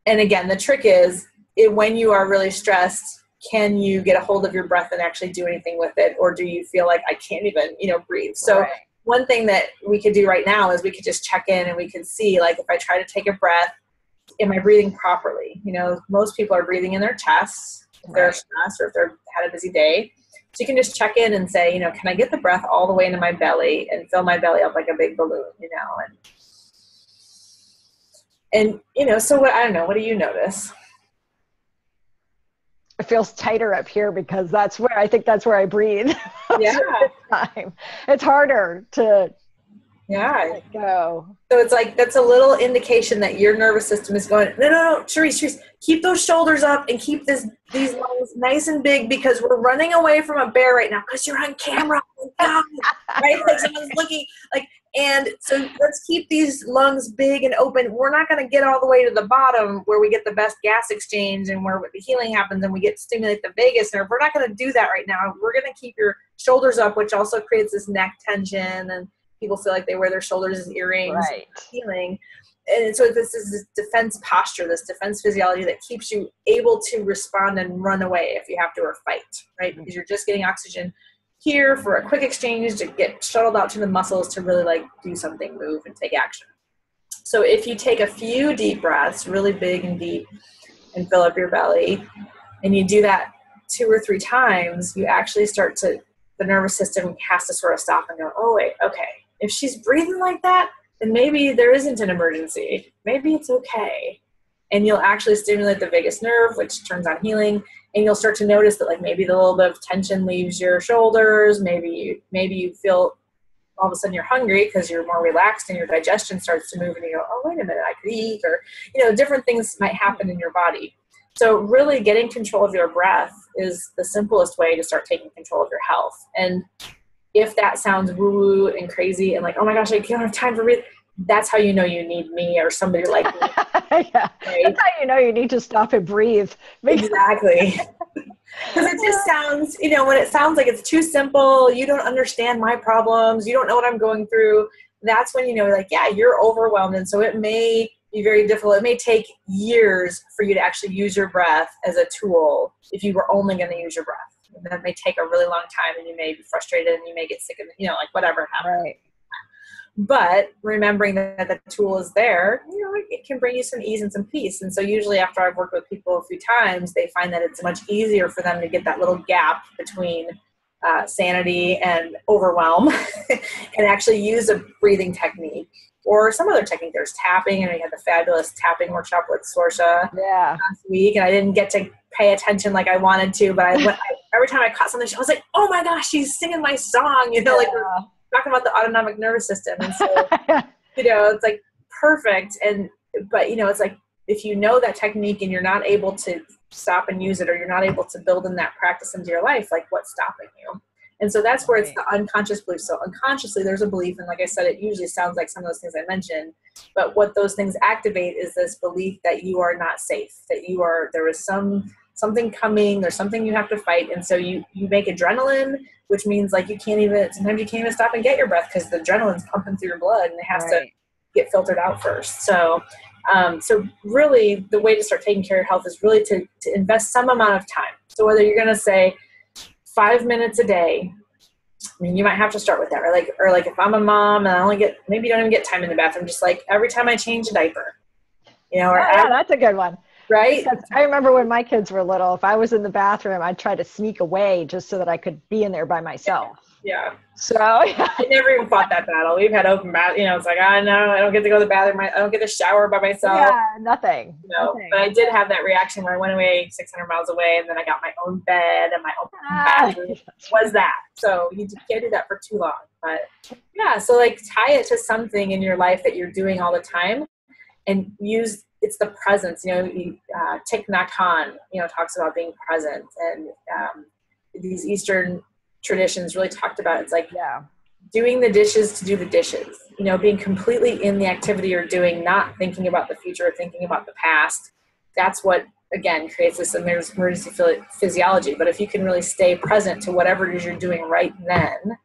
And again, the trick is when you are really stressed, can you get a hold of your breath and actually do anything with it? Or do you feel like I can't even, breathe? So one thing that we could do right now is we could just check in and we could see, like, if I try to take a breath, am I breathing properly? Most people are breathing in their chests if they're stressed or if they've had a busy day. So you can just check in and say, can I get the breath all the way into my belly and fill my belly up like a big balloon, and so what, I don't know, what do you notice? It feels tighter up here because that's where I breathe. Yeah. Time. It's harder to let go. So it's like, that's a little indication that your nervous system is going, no, Cherrise, keep those shoulders up and keep these lungs nice and big, because we're running away from a bear right now because you're on camera. Right? Like someone's looking like, and so let's keep these lungs big and open. We're not going to get all the way to the bottom where we get the best gas exchange and where the healing happens and we get to stimulate the vagus nerve. We're not going to do that right now. We're going to keep your shoulders up, which also creates this neck tension, and people feel like they wear their shoulders as earrings. Healing. And so this is this defense posture, this defense physiology that keeps you able to respond and run away if you have to, or fight, right? Because you're just getting oxygen here for a quick exchange to get shuttled out to the muscles to really like do something, move and take action. So if you take a few deep breaths, really big and deep, and fill up your belly, and you do that 2 or 3 times, you actually start to, the nervous system has to sort of stop and go, oh wait, okay. If she's breathing like that, then maybe there isn't an emergency. Maybe it's okay. And you'll actually stimulate the vagus nerve, which turns on healing. And you'll start to notice that, like, maybe the little bit of tension leaves your shoulders. Maybe you feel all of a sudden you're hungry because you're more relaxed and your digestion starts to move and you go, oh, wait a minute, I could eat. Or, different things might happen in your body. So really getting control of your breath is the simplest way to start taking control of your health. And if that sounds woo-woo and crazy and like, oh my gosh, I don't have time for breathing, that's how you know you need me or somebody like me. Yeah. Right? That's how you know you need to stop and breathe. Exactly. Because it just sounds, when it sounds like it's too simple, you don't understand my problems, you don't know what I'm going through, that's when like, yeah, you're overwhelmed. And so it may be very difficult. It may take years for you to actually use your breath as a tool if you were only going to use your breath. And that may take a really long time, and you may be frustrated, and you may get sick of it, like whatever happens. Right. But remembering that the tool is there, it can bring you some ease and some peace. And so usually after I've worked with people a few times, they find that it's much easier for them to get that little gap between sanity and overwhelm and actually use a breathing technique or some other technique. There's tapping, and we had the fabulous tapping workshop with Sorsha last week, and I didn't get to pay attention like I wanted to, but every time I caught something, I was like, oh my gosh, she's singing my song, like we're talking about the autonomic nervous system. And so, it's like perfect. But it's like, if you know that technique and you're not able to stop and use it, or you're not able to build in that practice into your life, like what's stopping you? And so that's where it's the unconscious belief. So unconsciously there's a belief. And like I said, it usually sounds like some of those things I mentioned, but what those things activate is this belief that you are not safe, that there is something coming, there's something you have to fight. And so you make adrenaline, which means like sometimes you can't even stop and get your breath because the adrenaline's pumping through your blood and it has to get filtered out first. So really the way to start taking care of health is really to invest some amount of time. So whether you're going to say 5 minutes a day, you might have to start with that, right? Or like if I'm a mom and maybe you don't even get time in the bathroom, just like every time I change a diaper, that's a good one. Right? Because I remember when my kids were little, if I was in the bathroom, I'd try to sneak away just so that I could be in there by myself. Yeah. So I never even fought that battle. We've had open bath, it's like, no, I don't get to go to the bathroom. I don't get to shower by myself. Yeah, nothing. But I did have that reaction where I went away 600 miles away, and then I got my own bed and my own bathroom. Was that. So you can't do that for too long. But yeah, so like tie it to something in your life that you're doing all the time, and it's the presence. Thich Nhat Hanh, talks about being present, and these Eastern traditions really talked about it's like doing the dishes to do the dishes, being completely in the activity you're doing, not thinking about the future or thinking about the past. That's what, again, creates this emergency physiology. But if you can really stay present to whatever it is you're doing right then,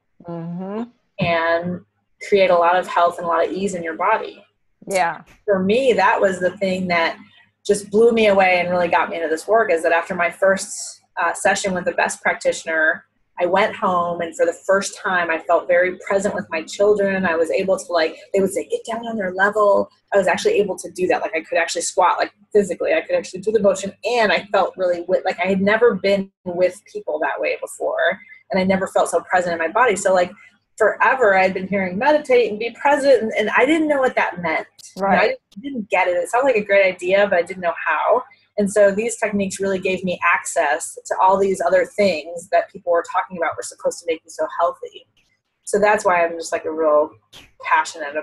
and create a lot of health and a lot of ease in your body. Yeah. For me, that was the thing that just blew me away and really got me into this work, is that after my first session with the best practitioner, I went home, and for the first time I felt very present with my children. I was able to they would say, get down on their level. I was actually able to do that. Like I could actually squat, like physically, I could actually do the motion. And I felt really like I had never been with people that way before. And I never felt so present in my body. So like forever I'd been hearing meditate and be present. And I didn't know what that meant. Right. I didn't get it. It sounded like a great idea, but I didn't know how. And so these techniques really gave me access to all these other things that people were talking about were supposed to make me so healthy. So that's why I'm just like really passionate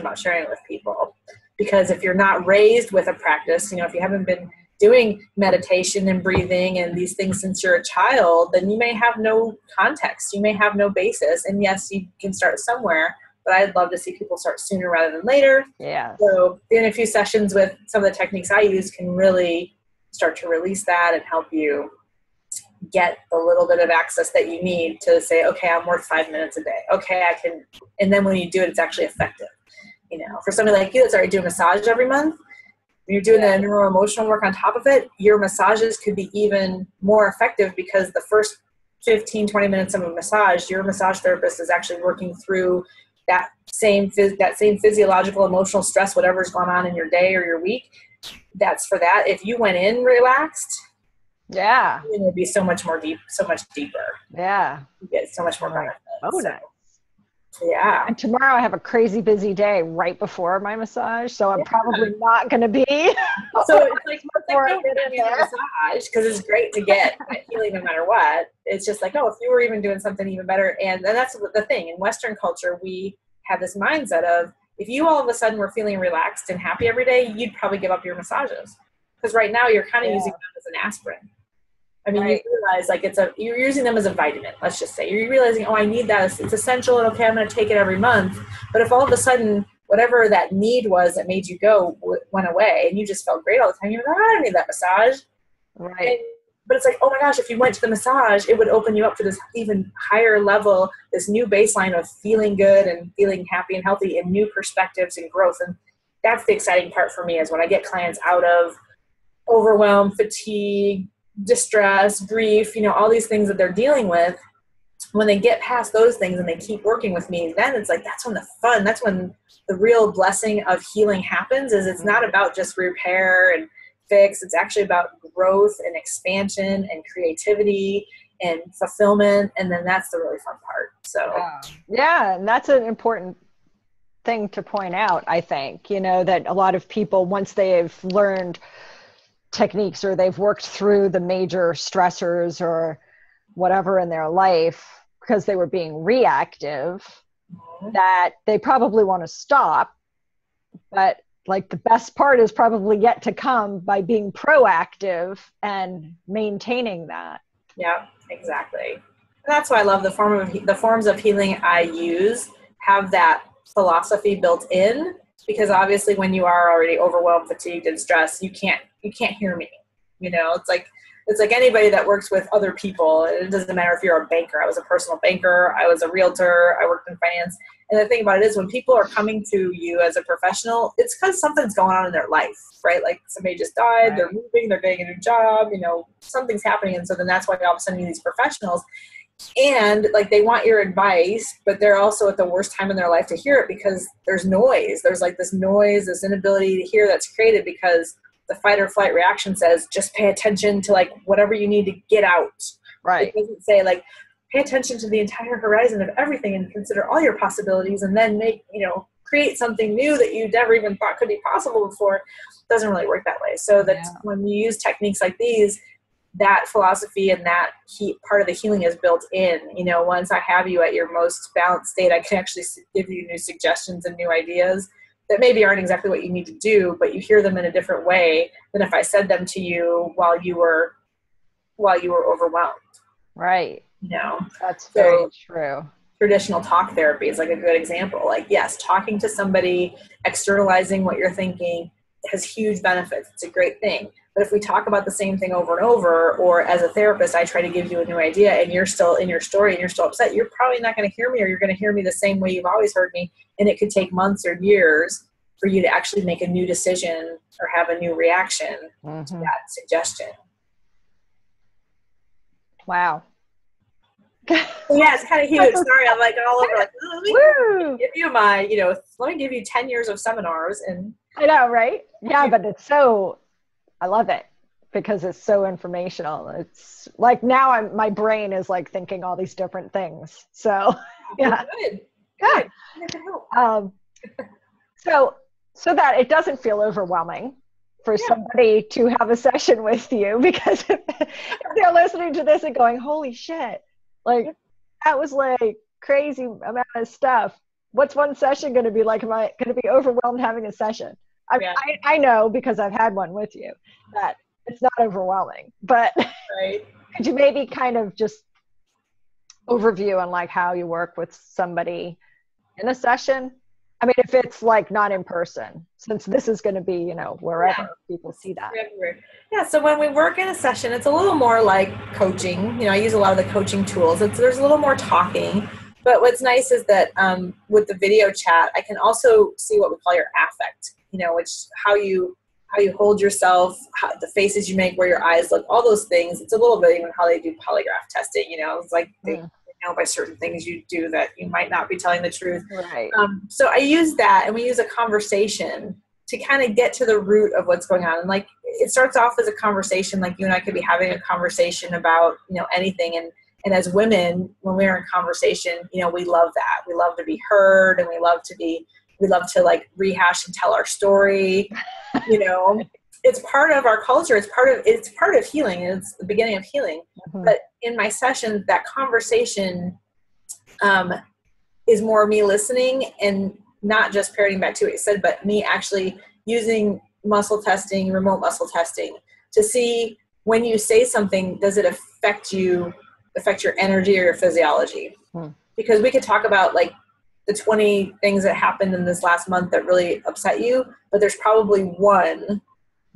about sharing it with people. Because if you're not raised with a practice, if you haven't been doing meditation and breathing and these things since you're a child, then you may have no context. You may have no basis. And yes, you can start somewhere, but I'd love to see people start sooner rather than later. Yeah. So doing a few sessions with some of the techniques I use can really start to release that and help you get the little bit of access that you need to say, okay, I'm worth 5 minutes a day. Okay, I can. And then when you do it, it's actually effective. For somebody like you that's already doing massage every month, when you're doing the neuro-emotional work on top of it, your massages could be even more effective, because the first 15, 20 minutes of a massage, your massage therapist is actually working through that same physiological, emotional stress, whatever's going on in your day or your week. That's for that. If you went in relaxed, it would be so much deeper. Yeah. You get so much more benefit. Oh, nice. Yeah. And tomorrow I have a crazy busy day right before my massage, so I'm probably not going to be. So it's like don't get a massage, because it's great to get that healing no matter what. It's just like, if you were even doing something even better. And that's the thing. In Western culture, we have this mindset of, if you all of a sudden were feeling relaxed and happy every day, you'd probably give up your massages, because right now you're kind of using them as an aspirin. I mean, you realize you're using them as a vitamin. Let's just say you're realizing, I need that. It's essential. And okay, I'm going to take it every month. But if all of a sudden, whatever that need was that made you go went away, and you just felt great all the time, you're like, I don't need that massage. Right. But it's like, oh my gosh, if you went to the massage, it would open you up to this even higher level, this new baseline of feeling good and feeling happy and healthy, and new perspectives and growth. And that's the exciting part for me, is when I get clients out of overwhelm, fatigue, distress, grief, all these things that they're dealing with, when they get past those things and they keep working with me, then it's like, that's when the real blessing of healing happens. Is it's not about just repair and fix. It's actually about growth and expansion and creativity and fulfillment. And then that's the really fun part. So yeah, and that's an important thing to point out, I think, that a lot of people, once they've learned techniques or they've worked through the major stressors or whatever in their life because they were being reactive, that they probably want to stop. But like the best part is probably yet to come by being proactive and maintaining that. Yeah, exactly. And that's why I love the forms of healing I use have that philosophy built in, because obviously when you are already overwhelmed, fatigued, and stressed, you can't hear me. It's like anybody that works with other people. It doesn't matter if you're a banker. I was a personal banker. I was a realtor. I worked in finance. And the thing about it is when people are coming to you as a professional, it's because something's going on in their life, right? Like somebody just died, right. They're moving, they're getting a new job, something's happening. And so then that's why all of a sudden these professionals, and like they want your advice, but they're also at the worst time in their life to hear it because there's noise. There's like this noise, this inability to hear that's created because the fight or flight reaction says, just pay attention to like whatever you need to get out. Right. It doesn't say like, pay attention to the entire horizon of everything and consider all your possibilities and then create something new that you never even thought could be possible before. It doesn't really work that way. So that when you use techniques like these, that philosophy and that part of the healing is built in. Once I have you at your most balanced state, I can actually give you new suggestions and new ideas that maybe aren't exactly what you need to do, but you hear them in a different way than if I said them to you while you were overwhelmed. Right. That's So very true. Traditional talk therapy is like a good example. Like, yes, talking to somebody, externalizing what you're thinking has huge benefits. It's a great thing. But if we talk about the same thing over and over, or as a therapist, I try to give you a new idea and you're still in your story and you're still upset, you're probably not going to hear me, or you're going to hear me the same way you've always heard me. And it could take months or years for you to actually make a new decision or have a new reaction to that suggestion. Wow. Yeah, it's kind of huge. Sorry, I'm like all over. Like, let me give you let me give you 10 years of seminars, and I know, right? Yeah, but I love it because it's so informational. It's like now my brain is like thinking all these different things. So yeah, good. So that it doesn't feel overwhelming for somebody to have a session with you, because if they're listening to this and going, holy shit, like that was like crazy amount of stuff. What's one session going to be like? Am I going to be overwhelmed having a session? I know because I've had one with you that it's not overwhelming, but could you maybe kind of just overview on like how you work with somebody in a session? I mean, if it's like not in person, since this is going to be, wherever people see that. Yeah. So when we work in a session, it's a little more like coaching. I use a lot of the coaching tools. There's a little more talking, but what's nice is that with the video chat, I can also see what we call your affect, which how you hold yourself, the faces you make, where your eyes look, all those things. It's a little bit even how they do polygraph testing. It's like they know by certain things you do that you might not be telling the truth. Right. So I use that, and we use a conversation to kind of get to the root of what's going on. And like, it starts off as a conversation, like you and I could be having a conversation about, anything. And as women, when we're in conversation, we love that. We love to be heard, and we love to like rehash and tell our story. It's part of our culture. It's part of healing. It's the beginning of healing. But in my sessions, that conversation is more me listening and not just parroting back to what you said, but me actually using muscle testing, remote muscle testing, to see when you say something, does it affect your energy or your physiology? Because we could talk about like the 20 things that happened in this last month that really upset you, but there's probably one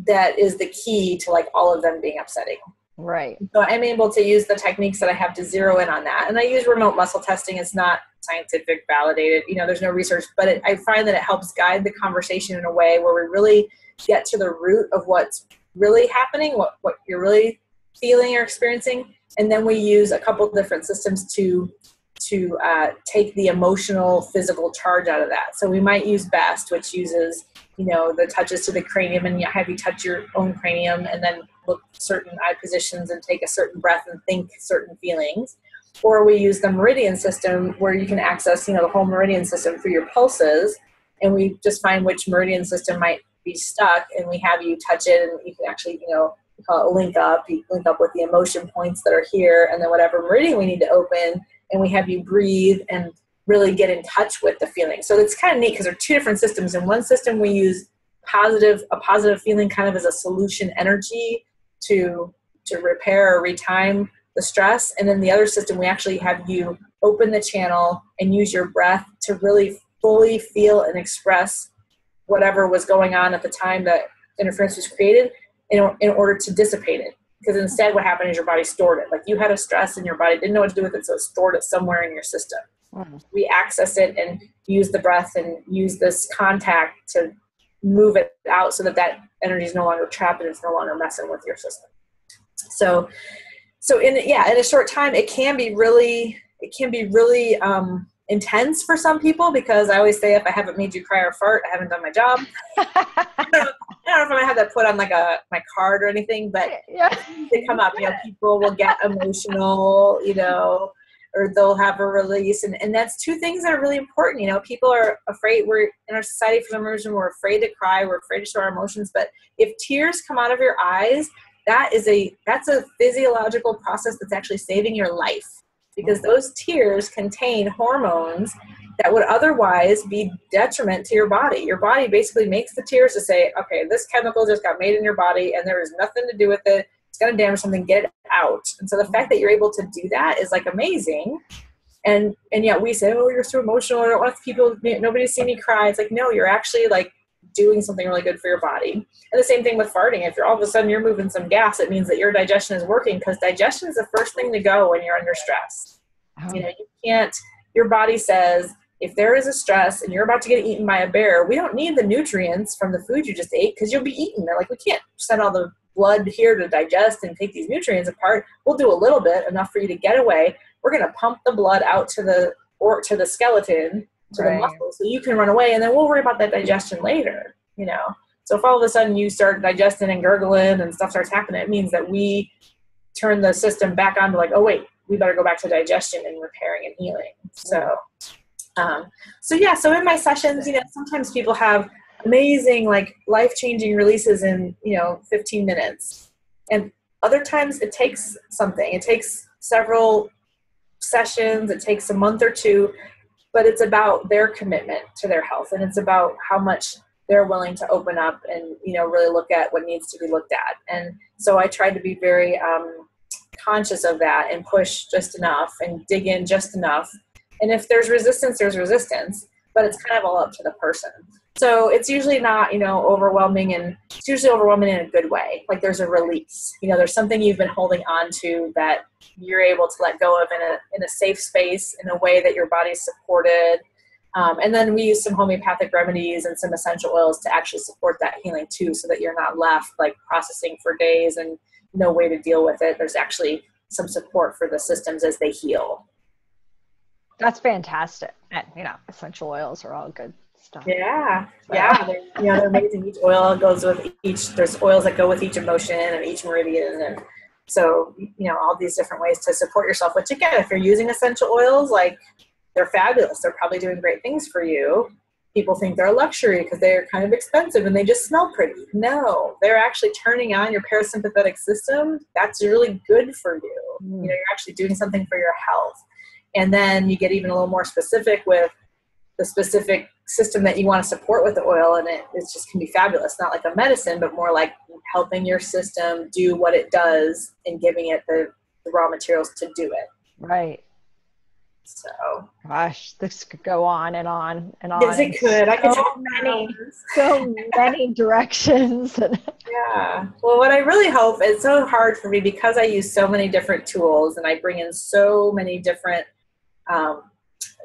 that is the key to like all of them being upsetting. Right. So I'm able to use the techniques that I have to zero in on that. And I use remote muscle testing. It's not scientific validated, there's no research, but I find that it helps guide the conversation in a way where we really get to the root of what's really happening, what you're really feeling or experiencing. And then we use a couple different systems to take the emotional, physical charge out of that. So we might use BEST, which uses, the touches to the cranium, and have you touch your own cranium and then look certain eye positions and take a certain breath and think certain feelings. Or we use the meridian system where you can access, the whole meridian system for your pulses. And we just find which meridian system might be stuck, and we have you touch it, and you can actually, we call it link up. You link up with the emotion points that are here, and then whatever meridian we need to open, and we have you breathe and really get in touch with the feeling. So it's kind of neat because there are two different systems. In one system, we use a positive feeling kind of as a solution energy to repair or retime the stress. And then the other system, we actually have you open the channel and use your breath to really fully feel and express whatever was going on at the time that interference was created in order to dissipate it. Because instead what happened is your body stored it. Like you had a stress and your body didn't know what to do with it, so it stored it somewhere in your system. We access it and use the breath and use this contact to move it out so that energy is no longer trapped and it's no longer messing with your system. So in a short time, it can be really intense for some people, because I always say, if I haven't made you cry or fart, I haven't done my job. I don't know if I'm gonna have that put on like my card or anything, but they come up, people will get emotional, or they'll have a release. And that's two things that are really important. People are afraid. We're in our society, for some reason, we're afraid to cry. We're afraid to show our emotions. But if tears come out of your eyes, that's a physiological process that's actually saving your life, because those tears contain hormones that would otherwise be detriment to your body. Your body basically makes the tears to say, okay, this chemical just got made in your body and there is nothing to do with it. It's going to damage something, get it out. And so the fact that you're able to do that is like amazing. And yet we say, oh, you're so emotional. I don't want people, nobody to see me cry. It's like, no, you're actually like doing something really good for your body. And the same thing with farting. If you're all of a sudden you're moving some gas, it means that your digestion is working, because digestion is the first thing to go when you're under stress. You can't, your body says, if there is a stress and you're about to get eaten by a bear, we don't need the nutrients from the food you just ate, because you'll be eaten. They're like, we can't send all the blood here to digest and take these nutrients apart. We'll do a little bit, enough for you to get away. We're going to pump the blood out to the skeleton, to the muscles, so you can run away, and then we'll worry about that digestion later, So if all of a sudden you start digesting and gurgling and stuff starts happening, it means that we turn the system back on to like, oh wait, we better go back to digestion and repairing and healing. So in my sessions, sometimes people have amazing, like life-changing releases in, 15 minutes. And other times it takes something. It takes several sessions. It takes a month or two, but it's about their commitment to their health. And it's about how much they're willing to open up and, really look at what needs to be looked at. And so I tried to be very conscious of that and push just enough and dig in just enough. And if there's resistance, there's resistance, but it's kind of all up to the person. So it's usually not, overwhelming, and it's usually overwhelming in a good way. Like there's a release, there's something you've been holding on to that you're able to let go of in a safe space, in a way that your body's supported. And then we use some homeopathic remedies and some essential oils to actually support that healing too, so that you're not left like processing for days and no way to deal with it. There's actually some support for the systems as they heal. That's fantastic. And, essential oils are all good stuff. Yeah. Yeah. They're amazing. Each oil goes with there's oils that go with each emotion and each meridian. And so, all these different ways to support yourself, which again, if you're using essential oils, like they're fabulous. They're probably doing great things for you. People think they're a luxury because they're kind of expensive and they just smell pretty. No, they're actually turning on your parasympathetic system. That's really good for you. You're actually doing something for your health. And then you get even a little more specific with the specific system that you want to support with the oil, and it just can be fabulous. Not like a medicine, but more like helping your system do what it does and giving it the raw materials to do it. Right. So, gosh, this could go on and on and on. Yes, it could. I could talk so many directions. Yeah. Well, what I really hope, it's so hard for me because I use so many different tools and I bring in so many different,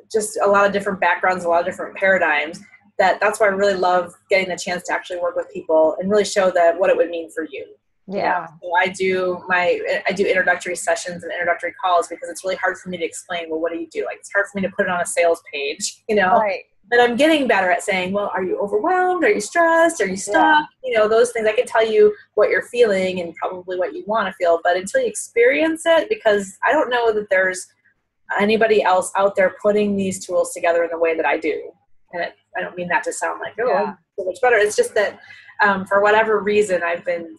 just a lot of different backgrounds, a lot of different paradigms, that's why I really love getting the chance to actually work with people and really show that what it would mean for you. Yeah. So I do introductory sessions and introductory calls because it's really hard for me to explain, well, what do you do? Like, it's hard for me to put it on a sales page, Right. but I'm getting better at saying, well, are you overwhelmed? Are you stressed? Are you stuck? Yeah. Those things. I can tell you what you're feeling and probably what you want to feel, but until you experience it, because I don't know that there's anybody else out there putting these tools together in the way that I do. And I don't mean that to sound like, I'm so much better. It's just that for whatever reason, I've been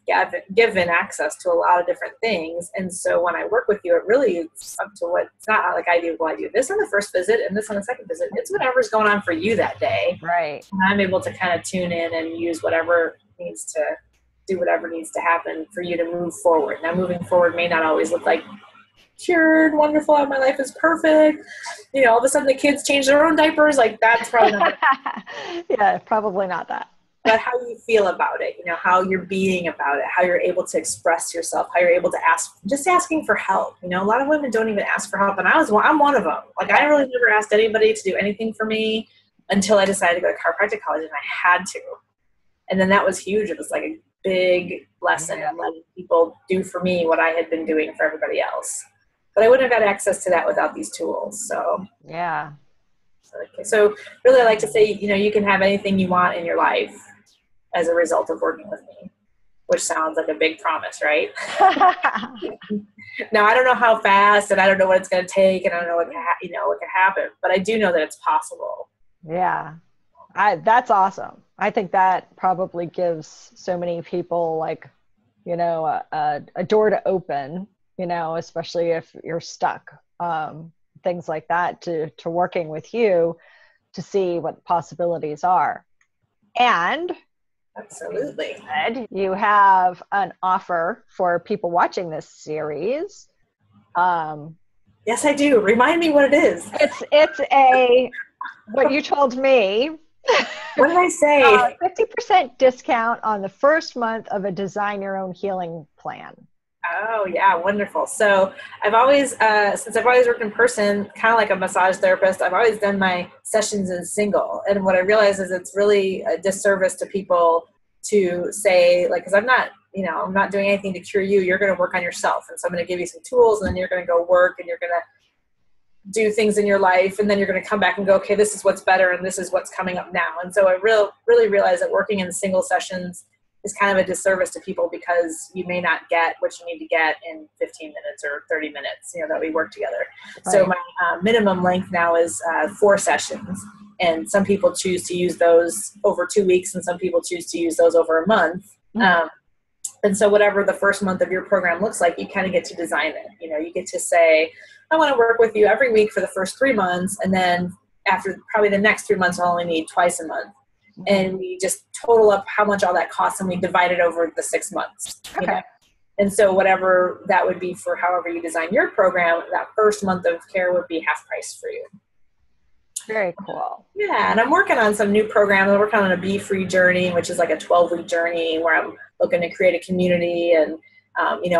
given access to a lot of different things. And so when I work with you, it really is up to it's not like I do this on the first visit and this on the second visit. It's whatever's going on for you that day. Right. And I'm able to kind of tune in and use whatever needs to do whatever needs to happen for you to move forward. Now, moving forward may not always look like cured, wonderful, my life is perfect. All of a sudden the kids change their own diapers. Like, that's probably not yeah, probably not that. But how you feel about it, how you're being about it, how you're able to express yourself, how you're able to asking for help. A lot of women don't even ask for help. And I'm one of them. Like, I really never asked anybody to do anything for me until I decided to go to chiropractic college, and I had to. And then that was huge. It was like a big lesson in letting people do for me what I had been doing for everybody else. But I wouldn't have got access to that without these tools. So, yeah. So really, I like to say, you can have anything you want in your life as a result of working with me, which sounds like a big promise, right? Now, I don't know how fast, and I don't know what it's going to take, and I don't know what can happen, but I do know that it's possible. Yeah. That's awesome. I think that probably gives so many people like, a door to open, especially if you're stuck, things like that, to working with you to see what the possibilities are. And absolutely, you have an offer for people watching this series. Yes, I do. Remind me what it is. It's what you told me. What did I say? 50% discount on the first month of a Design Your Own Healing plan. Oh, yeah. Wonderful. So I've always, since I've always worked in person, kind of like a massage therapist, I've always done my sessions in single. And what I realize is it's really a disservice to people to say, like, because I'm not doing anything to cure you. You're going to work on yourself. And so I'm going to give you some tools, and then you're going to go work, and you're going to do things in your life, and then you're going to come back and go, okay, this is what's better, and this is what's coming up now. And so I really realized that working in single sessions is kind of a disservice to people, because you may not get what you need to get in 15 minutes or 30 minutes, that we work together. Right. So my minimum length now is 4 sessions, and some people choose to use those over 2 weeks, and some people choose to use those over a month. Mm-hmm. And so whatever the first month of your program looks like, you kind of get to design it. You get to say, I want to work with you every week for the first 3 months, and then after probably the next 3 months, I'll only need twice a month. And we just total up how much all that costs, and we divide it over the 6 months. Okay. And so whatever that would be for however you design your program, that first month of care would be half price for you. Very cool. Yeah, and I'm working on some new programs. I'm working on a Be-Free journey, which is like a 12-week journey where I'm looking to create a community and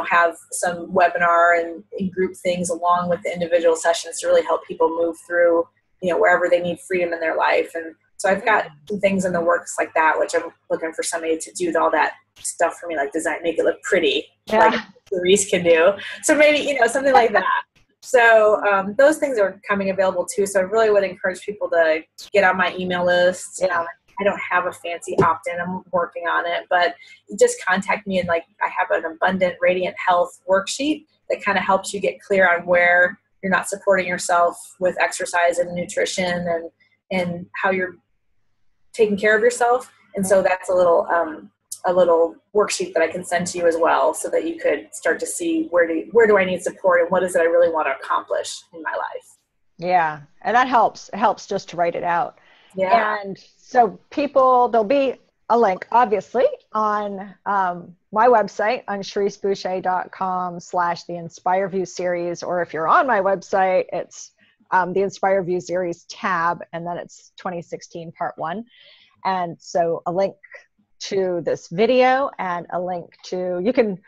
have some webinar and group things along with the individual sessions to really help people move through, wherever they need freedom in their life. And so I've got some things in the works like that, which I'm looking for somebody to do all that stuff for me, like design, make it look pretty, like Cherrise can do. So maybe, something like that. So those things are coming available too. So I really would encourage people to get on my email list. Yeah. I don't have a fancy opt-in. I'm working on it, but just contact me, and I have an Abundant Radiant Health worksheet that kind of helps you get clear on where you're not supporting yourself with exercise and nutrition and how you're taking care of yourself. And so that's a little worksheet that I can send to you as well, so that you could start to see where do I need support, and what is it I really want to accomplish in my life. Yeah. And that helps. It helps just to write it out. Yeah. And so there'll be a link, obviously, on my website on CherriseBoucher.com/the Inspire View series, or if you're on my website, it's the Inspire View series tab, and then it's 2016 part 1. And so a link to this video and a link to, you can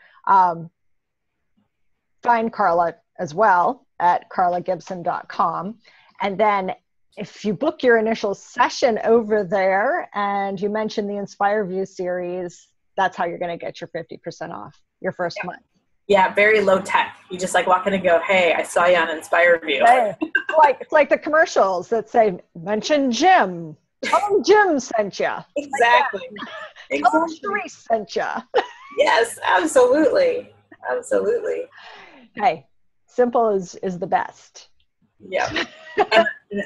find Carla as well at carlagibson.com. And then if you book your initial session over there and you mention the Inspire View series, that's how you're going to get your 50% off your first month. Yeah, very low tech. You just like walk in and go, hey, I saw you on InspireView. Hey, it's like the commercials that say, mention Jim. Tell them Jim sent you. Exactly. Like tell them Cherrise sent you. Yes, absolutely. Absolutely. Hey, simple is the best. Yep.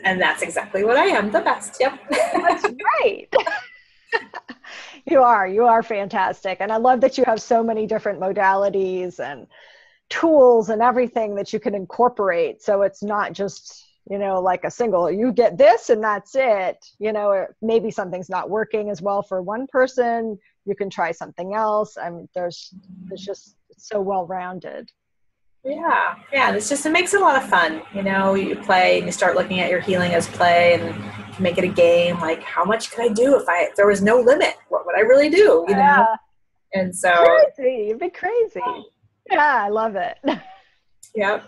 and that's exactly what I am, the best. Yep. That's right. You are fantastic. And I love that you have so many different modalities and tools and everything that you can incorporate. So it's not just, like a single, you get this and that's it. Or maybe something's not working as well for one person. You can try something else. I mean, there's just so well-rounded. Yeah. And it makes it a lot of fun. You play and you start looking at your healing as play and make it a game. Like, how much could I do if there was no limit? What would I really do? Yeah. And so crazy. You'd be crazy. Yeah, I love it. Yep.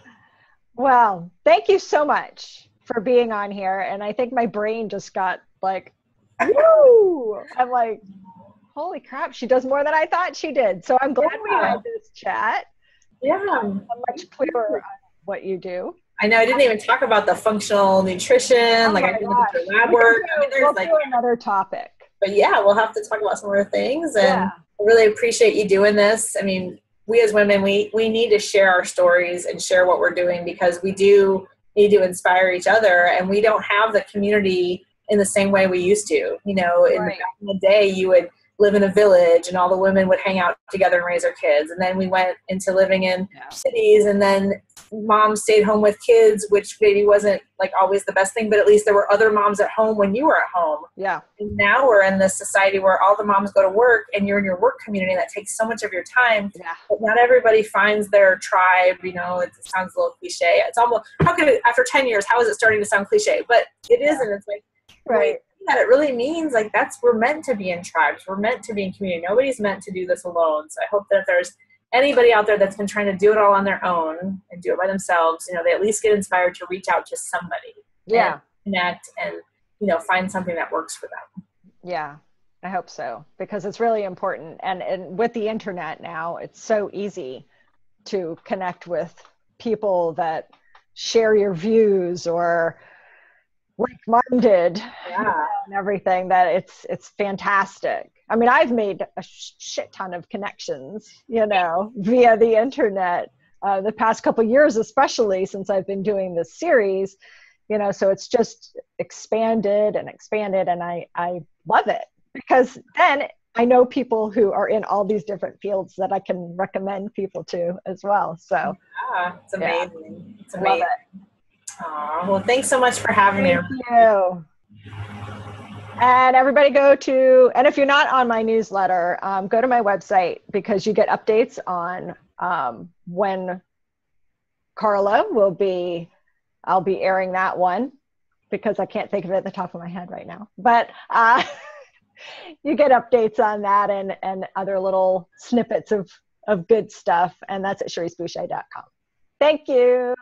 Well, thank you so much for being on here. And I think my brain just got like, woo! I'm like, holy crap, she does more than I thought she did. So I'm glad we had this chat. Yeah. I'm much clearer on what you do. I know I didn't even talk about the functional nutrition. I didn't look at your lab work. We'll do another topic. But yeah, we'll have to talk about some other things. And I really appreciate you doing this. I mean, we as women, we need to share our stories and share what we're doing, because we do need to inspire each other, and we don't have the community in the same way we used to. Back in the day, you would live in a village and all the women would hang out together and raise their kids. And then we went into living in cities, and then moms stayed home with kids, which maybe wasn't like always the best thing, but at least there were other moms at home when you were at home. Yeah. And now we're in this society where all the moms go to work and you're in your work community, and that takes so much of your time. Yeah. But not everybody finds their tribe. It sounds a little cliche. It's almost, how could it, after 10 years, how is it starting to sound cliche? But it isn't. It's like, right. That it really means like we're meant to be in tribes. We're meant to be in community. Nobody's meant to do this alone. So I hope that if there's anybody out there that's been trying to do it all on their own and do it by themselves, they at least get inspired to reach out to somebody. Yeah. And connect and, find something that works for them. Yeah, I hope so, because it's really important. And with the internet now, it's so easy to connect with people that share your views or like-minded and everything, that it's fantastic. I mean, I've made a shit ton of connections, via the internet, the past couple of years, especially since I've been doing this series, so it's just expanded, and I love it, because then I know people who are in all these different fields that I can recommend people to as well. So it's amazing. It's amazing. Love it. Well, thanks so much for having me. Thank you. And everybody and if you're not on my newsletter, go to my website, because you get updates on when Carla I'll be airing that one, because I can't think of it at the top of my head right now. But you get updates on that and other little snippets of good stuff. And that's at CherriseBoucher.com. Thank you.